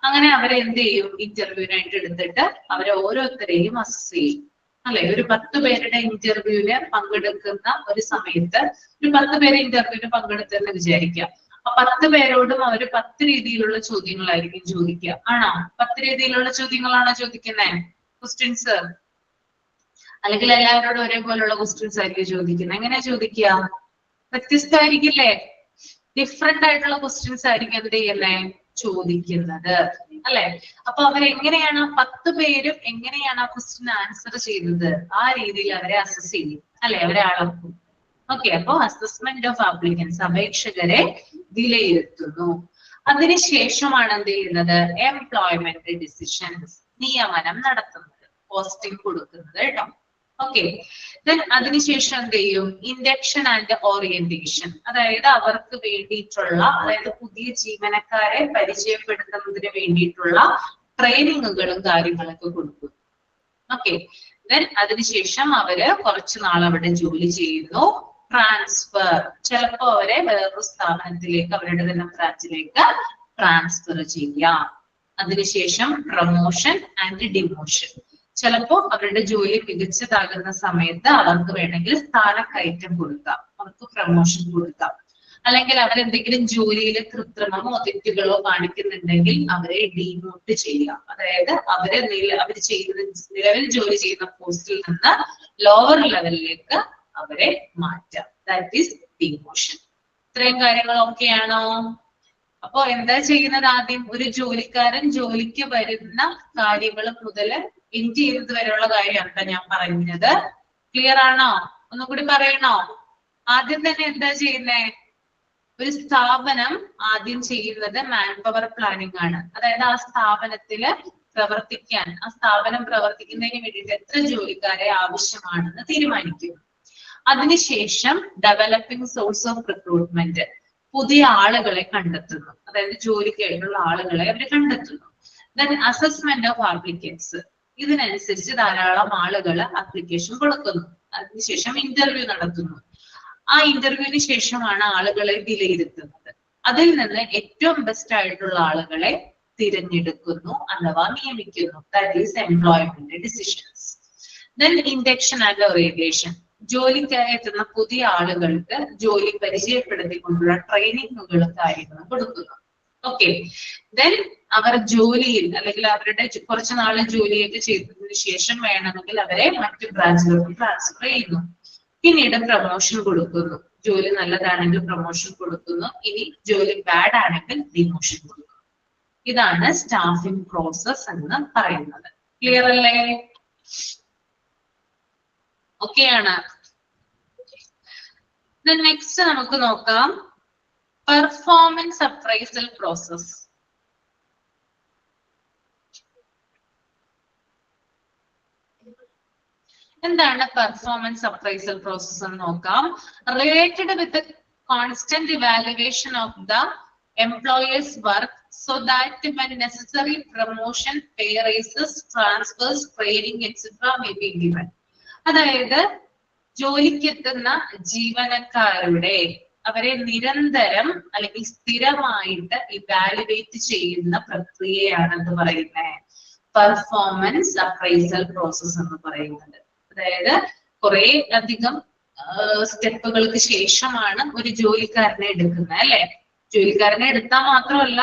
അങ്ങനെ അവരെ എന്ത് ചെയ്യും? ഇന്റർവ്യൂവിനായിട്ട് എടുത്തിട്ട് അവരെ ഓരോരുത്തരെയും അസസ് ചെയ്യും അല്ലെ? ഒരു 10 പേരുടെ ഇന്റർവ്യൂവിന് പങ്കെടുക്കുന്ന ഒരു സമയത്ത് ഒരു 10 പേരെ ഇന്റർവ്യൂവിന് പങ്കെടുത്തെന്ന് വിചാരിക്കാം. 10 പേരോടും അവര് 10 രീതിയിലുള്ള ചോദ്യങ്ങളായിരിക്കും ചോദിക്കുക. ആണോ? 10 രീതിയിലുള്ള ചോദ്യങ്ങളാണോ ചോദിക്കുന്നത്? ക്വസ്റ്റ്യൻസ് അല്ലെങ്കിൽ എല്ലാവരോടും ഒരേപോലുള്ള ക്വസ്റ്റ്യൻസ് ആയിരിക്കും ചോദിക്കുന്നത്? എങ്ങനെയാ ചോദിക്കുക? വ്യത്യസ്തമായിരിക്കില്ലേ? ഡിഫറെന്റ് ആയിട്ടുള്ള ക്വസ്റ്റ്യൻസ് ആയിരിക്കും എന്ത് ചെയ്യുന്നേ? ചോദിക്കുന്നത് അല്ലെ? അപ്പൊ അവരെങ്ങനെയാണ് 10 പേരും എങ്ങനെയാണ് ആ ക്വസ്റ്റ്യൻ ആൻസർ ചെയ്തത്? ആ രീതിയിൽ അവരെ അസസ് ചെയ്യും അല്ലെ? അവരെ അളക്കും. ഓക്കെ, അപ്പൊ അസസ്മെന്റ് ഓഫ് ആപ്ലിക്കൻസ്, അപേക്ഷകരെ വിലയിരുത്തുന്നു. അതിനുശേഷമാണ് എന്ത് ചെയ്യുന്നത്? എംപ്ലോയ്മെന്റ് ഡിസിഷൻസ്, നിയമനം നടത്തുന്നത്, പോസ്റ്റിംഗ് കൊടുക്കുന്നത് കേട്ടോ. ഓക്കെ, ദെൻ അതിനുശേഷം എന്ത് ചെയ്യും? ഇൻഡക്ഷൻ ആൻഡ് ഓറിയന്റേഷൻ, അതായത് അവർക്ക് വേണ്ടിയിട്ടുള്ള, അതായത് പുതിയ ജീവനക്കാരെ പരിചയപ്പെടുത്തുന്നതിന് വേണ്ടിയിട്ടുള്ള ട്രെയിനിങ്ങുകളും കാര്യങ്ങളൊക്കെ കൊടുക്കും. ഓക്കെ, ദെൻ അതിനുശേഷം അവര് കുറച്ചുനാൾ അവിടെ ജോലി ചെയ്യുന്നു. ട്രാൻസ്ഫർ, ചിലപ്പോ അവരെ വേറൊരു സ്ഥാപനത്തിലേക്ക്, അവരുടെ തന്നെ ബ്രാഞ്ചിലേക്ക് ട്രാൻസ്ഫർ ചെയ്യാം. അതിനുശേഷം പ്രൊമോഷൻ ആൻഡ് ഡിമോഷൻ, ചിലപ്പോ അവരുടെ ജോലി മികച്ചതാകുന്ന സമയത്ത് അവർക്ക് വേണമെങ്കിൽ സ്ഥാനക്കയറ്റം കൊടുക്കാം, അവർക്ക് പ്രൊമോഷൻ കൊടുക്കാം. അല്ലെങ്കിൽ അവരെന്തെങ്കിലും ജോലിയിൽ കൃത്രിമമോ തെറ്റുകളോ കാണിക്കുന്നുണ്ടെങ്കിൽ അവരെ ഡീമോട്ട് ചെയ്യാം. അതായത് അവര് ചെയ്യുന്ന നിലവിൽ ജോലി ചെയ്യുന്ന പോസ്റ്റിൽ നിന്ന് ലോവർ ലെവലിലേക്ക് അവരെ മാറ്റാം. That is demotion. ഇത്രയും കാര്യങ്ങളൊക്കെയാണോ? അപ്പൊ എന്താ ചെയ്യുന്നത്? ആദ്യം ഒരു ജോലിക്കാരൻ ജോലിക്ക് വരുന്ന കാര്യങ്ങൾ മുതൽ എൻഡ് ചെയ്യുന്നത് വരെയുള്ള കാര്യമാണ് ഞാൻ പറഞ്ഞത്. ക്ലിയർ ആണോ? ഒന്നുകൂടി പറയണോ? ആദ്യം തന്നെ എന്താ ചെയ്യുന്നേ? ഒരു സ്ഥാപനം ആദ്യം ചെയ്യുന്നത് മാൻ പവർ പ്ലാനിംഗ് ആണ്. അതായത് ആ സ്ഥാപനത്തില് ആ സ്ഥാപനം പ്രവർത്തിക്കുന്നതിന് വേണ്ടിയിട്ട് എത്ര ജോലിക്കാരെ ആവശ്യമാണെന്ന് തീരുമാനിക്കും. അതിനുശേഷം ഡെവലപ്പിംഗ് സോഴ്സ് ഓഫ് റിക്രൂട്ട്മെന്റ്, പുതിയ ആളുകളെ കണ്ടെത്തുന്നു. അതായത് ജോലിക്കായിട്ടുള്ള ആളുകളെ അവർ കണ്ടെത്തുന്നു. ദെൻ അസസ്മെന്റ് ഓഫ് ആപ്ലിക്കൻസ്, ഇതിനനുസരിച്ച് ധാരാളം ആളുകൾ ആപ്ലിക്കേഷൻ കൊടുക്കുന്നു. അതിനുശേഷം ഇന്റർവ്യൂ നടത്തുന്നു. ആ ഇന്റർവ്യൂവിന് ശേഷമാണ് ആളുകളെ വിലയിരുത്തുന്നത്. അതിൽ നിന്ന് ഏറ്റവും ബെസ്റ്റ് ആയിട്ടുള്ള ആളുകളെ തിരഞ്ഞെടുക്കുന്നു അഥവാ നിയമിക്കുന്നു. That is employment decisions. Then induction and orientation, ജോലിക്കായി എത്തുന്ന പുതിയ ആളുകൾക്ക് ജോലി പരിചയപ്പെടുത്തിക്കൊണ്ടുള്ള ട്രെയിനിങ്ങുകളും കാര്യങ്ങളും കൊടുക്കുന്നു. ഓക്കെ, ദെൻ അവർ ജോലിയിൽ അല്ലെങ്കിൽ അവരുടെ കുറച്ചു നാള് ജോലിയൊക്കെ ചെയ്തതിനു ശേഷം വേണമെങ്കിൽ അവരെ മറ്റു ബ്രാഞ്ചിലോട്ട് ട്രാൻസ്ഫർ ചെയ്യുന്നു. പിന്നീട് പ്രൊമോഷൻ കൊടുക്കുന്നു. ജോലി നല്ലതാണെങ്കിൽ പ്രൊമോഷൻ കൊടുക്കുന്നു. ഇനി ജോലി ബാഡ് ആണെങ്കിൽ ഡിമോഷൻ കൊടുക്കുന്നു. ഇതാണ് സ്റ്റാഫിംഗ് പ്രോസസ് എന്ന് പറയുന്നത്. ക്ലിയർ അല്ലേ? ഓക്കെയാണ്. നെക്സ്റ്റ് നമുക്ക് നോക്കാം പെർഫോമൻസ് അപ്രൈസൽ പ്രോസസ്. എന്താണ് പെർഫോമൻസ് അപ്രൈസൽ പ്രോസസ് എന്ന് നോക്കാം. Related with constant evaluation of the employers work so that when necessary promotion, pay raises, transfers, training, etc. may be given. അതായത് ജോലിക്കെത്തുന്ന ജീവനക്കാരുടെ അവരെ നിരന്തരം അല്ലെങ്കിൽ സ്ഥിരമായിട്ട് ഇവാലുവേറ്റ് ചെയ്യുന്ന പ്രക്രിയയാണ് എന്ന് പറയുന്നത് പെർഫോമൻസ് അപ്രൈസൽ പ്രോസസ് എന്ന് പറയുന്നത്. അതായത് കുറെ അധികം സ്റ്റെപ്പുകൾക്ക് ശേഷമാണ് ഒരു ജോലിക്കാരനെ എടുക്കുന്നത് അല്ലെ. ജോലിക്കാരനെ എടുത്താൽ മാത്രമല്ല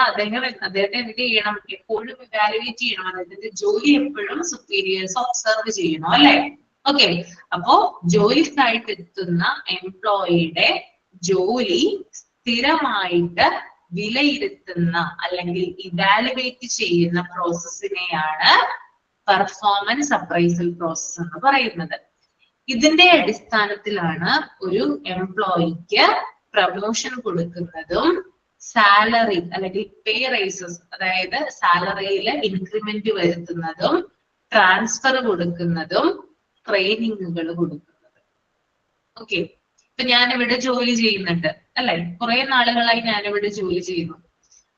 അദ്ദേഹത്തെ എന്ത് ചെയ്യണം, എപ്പോഴും ഇവാലുവേറ്റ് ചെയ്യണം. അദ്ദേഹത്തിന്റെ ജോലി എപ്പോഴും സുപ്പീരിയേഴ്സ് ഒബ്സർവ് ചെയ്യണം അല്ലെ. ഓക്കെ, അപ്പോ ജോലിക്കായിട്ട് എത്തുന്ന എംപ്ലോയിയുടെ ജോലി സ്ഥിരമായിട്ട് വിലയിരുത്തുന്ന അല്ലെങ്കിൽ ഇവാലുവേറ്റ് ചെയ്യുന്ന പ്രോസസ്സിനെയാണ് പെർഫോമൻസ് അപ്രൈസൽ പ്രോസസ് എന്ന് പറയുന്നത്. ഇതിന്റെ അടിസ്ഥാനത്തിലാണ് ഒരു എംപ്ലോയിക്ക് പ്രൊമോഷൻ കൊടുക്കുന്നതും സാലറി അല്ലെങ്കിൽ പേ റൈസസ്, അതായത് സാലറിയിൽ ഇൻക്രിമെന്റ് വരുത്തുന്നതും ട്രാൻസ്ഫർ കൊടുക്കുന്നതും ട്രെയിനിങ്ങുകൾ കൊടുക്കുന്നത്. ഓക്കെ, ഇപ്പൊ ഞാനിവിടെ ജോലി ചെയ്യുന്നുണ്ട് അല്ലെ, കുറെ നാളുകളായി ഞാനിവിടെ ജോലി ചെയ്യുന്നു.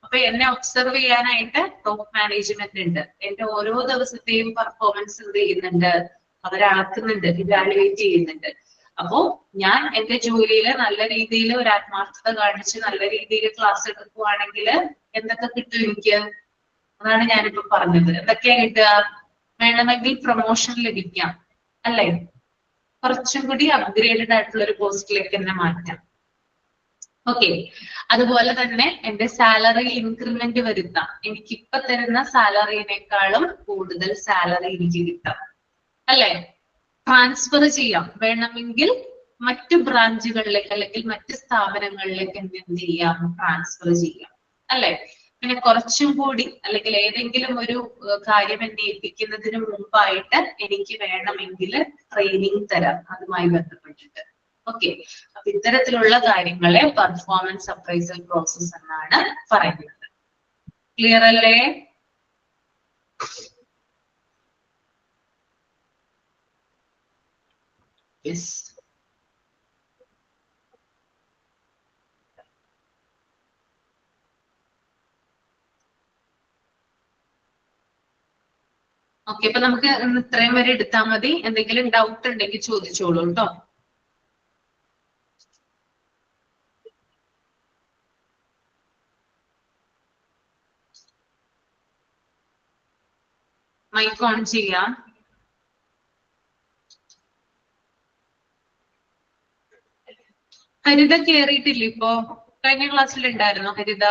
അപ്പൊ എന്നെ ഒബ്സർവ് ചെയ്യാനായിട്ട് ടോപ്പ് മാനേജ്മെന്റ് ഉണ്ട്. എന്റെ ഓരോ ദിവസത്തെയും പെർഫോമൻസ് എന്ത് ചെയ്യുന്നുണ്ട്, അവരളക്കുന്നുണ്ട്, ഇവാലുവേറ്റ് ചെയ്യുന്നുണ്ട്. അപ്പോ ഞാൻ എന്റെ ജോലിയിൽ നല്ല രീതിയിൽ ഒരു ആത്മാർത്ഥത കാണിച്ച് നല്ല രീതിയിൽ ക്ലാസ് എടുക്കുവാണെങ്കിൽ എന്തൊക്കെ കിട്ടും എനിക്ക്? അതാണ് ഞാനിപ്പോ പറഞ്ഞത്. എന്തൊക്കെയാ കിട്ടുക? വേണമെങ്കിൽ പ്രൊമോഷൻ ലഭിക്കാം അല്ലെ, കുറച്ചും കൂടി അപ്ഗ്രേഡഡ് ആയിട്ടുള്ള ഒരു പോസ്റ്റിലേക്ക് എന്നെ മാറ്റാം. ഓക്കെ, അതുപോലെ തന്നെ എന്റെ സാലറി ഇൻക്രിമെന്റ് വരുത്താം. എനിക്ക് ഇപ്പൊ തരുന്ന സാലറിനേക്കാളും കൂടുതൽ സാലറി എനിക്ക് കിട്ടാം അല്ലെ. ട്രാൻസ്ഫർ ചെയ്യാം, വേണമെങ്കിൽ മറ്റു ബ്രാഞ്ചുകളിലേക്ക് അല്ലെങ്കിൽ മറ്റ് സ്ഥാപനങ്ങളിലേക്ക് എന്ത് ചെയ്യാം, ട്രാൻസ്ഫർ ചെയ്യാം അല്ലെ. പിന്നെ കുറച്ചും കൂടി അല്ലെങ്കിൽ ഏതെങ്കിലും ഒരു കാര്യം എന്നെ ഏൽപ്പിക്കുന്നതിന് മുമ്പായിട്ട് എനിക്ക് വേണമെങ്കിൽ ട്രെയിനിങ് തരാം അതുമായി ബന്ധപ്പെട്ടിട്ട്. ഓക്കെ, അപ്പൊ ഇത്തരത്തിലുള്ള കാര്യങ്ങളെ പെർഫോമൻസ് അപ്രൈസൽ പ്രോസസ് എന്നാണ് പറയുന്നത്. ക്ലിയർ അല്ലേ? യെസ്. ഓക്കെ, അപ്പൊ നമുക്ക് ഇത്രയും വരെ എടുത്താൽ മതി. എന്തെങ്കിലും ഡൗട്ട് ഉണ്ടെങ്കിൽ ചോദിച്ചോളൂ കേട്ടോ. മൈക്ക് ഓൺ ചെയ്യാം. ഹരിത കേറിയിട്ടില്ല ഇപ്പോ? കഴിഞ്ഞ ക്ലാസ്സിൽ ഉണ്ടായിരുന്നോ ഹരിത?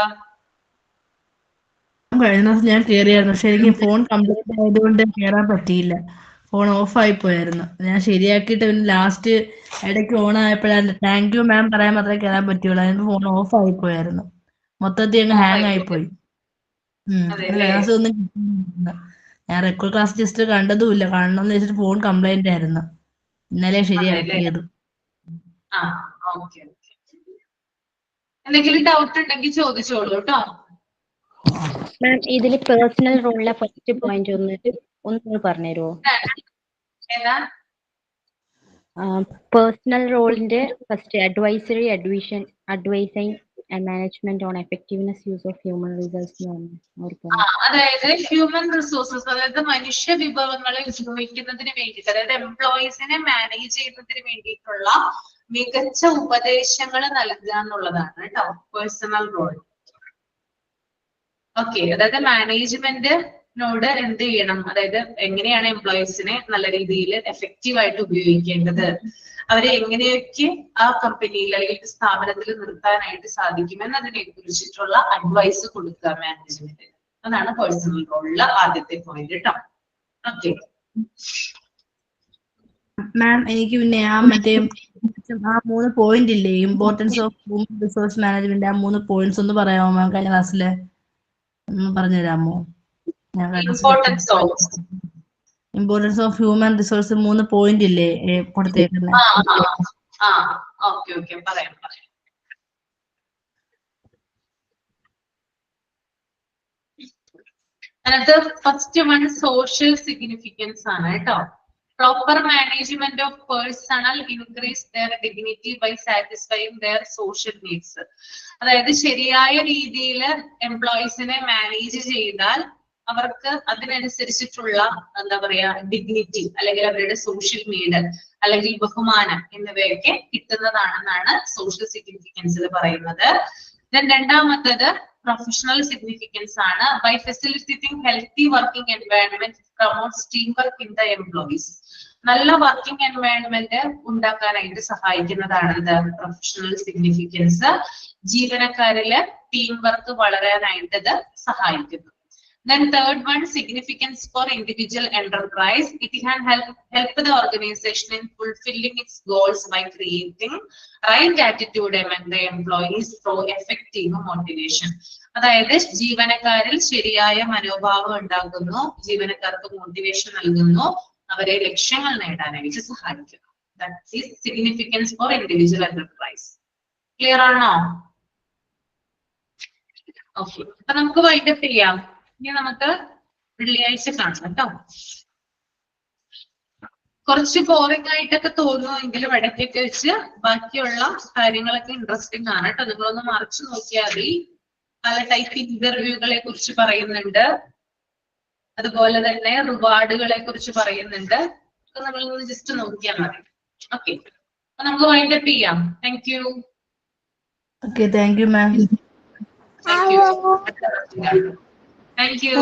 കഴിഞ്ഞ ദിവസം ഞാൻ കയറിയായിരുന്നു, പക്ഷെ എനിക്ക് ഫോൺ കംപ്ലൈന്റ് ആയതുകൊണ്ട് കയറാൻ പറ്റിയില്ല. ഫോൺ ഓഫ് ആയി പോയായിരുന്നു. ഞാൻ ശരിയാക്കിയിട്ട് പിന്നെ ലാസ്റ്റ് ഇടയ്ക്ക് ഓൺ ആയപ്പോഴാണ് താങ്ക് യു മാം പറയാൻ മാത്രമേ കയറാൻ പറ്റുള്ളൂ. അതിന് ഫോൺ ഓഫ് ആയി പോയായിരുന്നു, മൊത്തത്തിൽ അങ്ങ് ഹാങ് ആയിപ്പോയി. കഴിഞ്ഞ ദിവസം ഒന്നും കിട്ടുന്നില്ല. ഞാൻ റെക്കോർഡ് ക്ലാസ് ജസ്റ്റ് കണ്ടതുമില്ല, കാണണമെന്ന് വെച്ചിട്ട് ഫോൺ കംപ്ലൈന്റ് ആയിരുന്നു. ഇന്നലെ ശരിയാക്കിയത്. എന്തെങ്കിലും ഡൗട്ട് ഉണ്ടെങ്കിൽ ചോദിച്ചോളൂ കേട്ടോ. മാം, ഇതില് പേഴ്സണൽ റോളിലെ ഫസ്റ്റ് പോയിന്റ് ഒന്ന് പറഞ്ഞുതരുമോ? പേഴ്സണൽ റോളിന്റെ first advising and management on effectiveness use of human resource. അതായത് ഹ്യൂമൻ റിസോഴ്സസ്, അതായത് മനുഷ്യ വിഭവങ്ങളെ ഉപയോഗിക്കുന്നതിന് വേണ്ടിയിട്ട്, അതായത് എംപ്ലോയീസിനെ മാനേജ് ചെയ്യുന്നതിന് വേണ്ടിയിട്ടുള്ള മികച്ച ഉപദേശങ്ങൾ നൽകുക എന്നുള്ളതാണ് കേട്ടോ പേഴ്സണൽ റോൾ. ഓക്കെ, അതായത് മാനേജ്മെന്റിനോട് എന്ത് ചെയ്യണം, അതായത് എങ്ങനെയാണ് എംപ്ലോയീസിനെ നല്ല രീതിയിൽ എഫക്റ്റീവ് ആയിട്ട് ഉപയോഗിക്കേണ്ടത്, അവരെ എങ്ങനെയൊക്കെ ആ കമ്പനിയിൽ അല്ലെങ്കിൽ സ്ഥാപനത്തിൽ നിർത്താനായിട്ട് സാധിക്കും എന്നതിനെ കുറിച്ചിട്ടുള്ള അഡ്വൈസ് കൊടുക്കുക മാനേജ്മെന്റിന്. അതാണ് പേഴ്സണൽ റോളിലെ ആദ്യത്തെ പോയിന്റ് കേട്ടോ. ഓക്കെ മാം, എനിക്ക് പിന്നെ ആ 3 പോയിന്റ് ഇല്ലേ, importance of human resource management, ആ 3 പോയിന്റ്സ് ഒന്ന് പറയാമോ മാം? കഴിഞ്ഞ ക്ലാസ്സില് ഒന്ന് പറഞ്ഞു തരാമോ? Importance of human resource 3 point ഇല്ലേ കൊടുത്തേക്കുന്നത്? പറയാം. അതിനകത്ത് ഫസ്റ്റ് വൺ സോഷ്യൽ സിഗ്നിഫിക്കൻസ് ആണ് കേട്ടോ. Proper management of personnel increase their dignity by satisfying their social needs. അതായത് ശരിയായ രീതിയിൽ എംപ്ലോയീസിനെ മാനേജ് ചെയ്താൽ അവർക്ക് അതിനനുസരിച്ചിട്ടുള്ള എന്താ പറയാ ഡിഗ്നിറ്റി അല്ലെങ്കിൽ അവരുടെ സോഷ്യൽ നീഡ് അല്ലെങ്കിൽ ബഹുമാനം എന്നിവയൊക്കെ കിട്ടുന്നതാണെന്നാണ് സോഷ്യൽ സിഗ്നിഫിക്കൻസിൽ പറയുന്നത്. രണ്ടാമത്തത് പ്രൊഫഷണൽ സിഗ്നിഫിക്കൻസ് ആണ്. By facilitating healthy working environment promotes team work in the employees. നല്ല വർക്കിംഗ് എൻവയൺമെന്റ് ഉണ്ടാക്കാനായിട്ട് സഹായിക്കുന്നതാണ് ഇത് പ്രൊഫഷണൽ സിഗ്നിഫിക്കൻസ്. ജീവനക്കാരില് ടീം വർക്ക് വളരാനായിട്ട് ഇത് സഹായിക്കുന്നു. Then third one, significance for individual enterprise. It can help the organization in fulfilling its goals by creating right attitude among the employees through effective motivation. അതായത് ജീവനക്കാരിൽ ശരിയായ മനോഭാവം ഉണ്ടാകുന്നു, ജീവനക്കാർക്ക് മോട്ടിവേഷൻ നൽകുന്നു, അവരെ ലക്ഷ്യങ്ങൾ നേടാനായിട്ട് സഹായിക്കുന്നു. That is significance for individual enterprise. Clear ആണോ? ഓക്കെ, അപ്പൊ നമുക്ക് വൈൻഡപ്പ് ചെയ്യാം. ഇനി നമുക്ക് വെള്ളിയാഴ്ച കാണാം കേട്ടോ. കുറച്ച് ബോറിംഗ് ആയിട്ടൊക്കെ തോന്നുമെങ്കിലും ഇടയ്ക്കൊക്കെ വെച്ച് ബാക്കിയുള്ള കാര്യങ്ങളൊക്കെ ഇൻട്രസ്റ്റിംഗ് ആണ് കേട്ടോ. നിങ്ങളൊന്ന് മറിച്ച് നോക്കിയാൽ മതി. പല ടൈപ്പ് ഇന്റർവ്യൂകളെ കുറിച്ച് പറയുന്നുണ്ട്, അതുപോലെ തന്നെ റിവാർഡുകളെ കുറിച്ച് പറയുന്നുണ്ട്. നമ്മളൊന്ന് ജസ്റ്റ് നോക്കിയാൽ മതി. ഓക്കെ, അപ്പൊ നമുക്ക് വൈൻഡപ്പ് ചെയ്യാം. Thank you. Okay, thank you ma'am. Thank you. Thank you.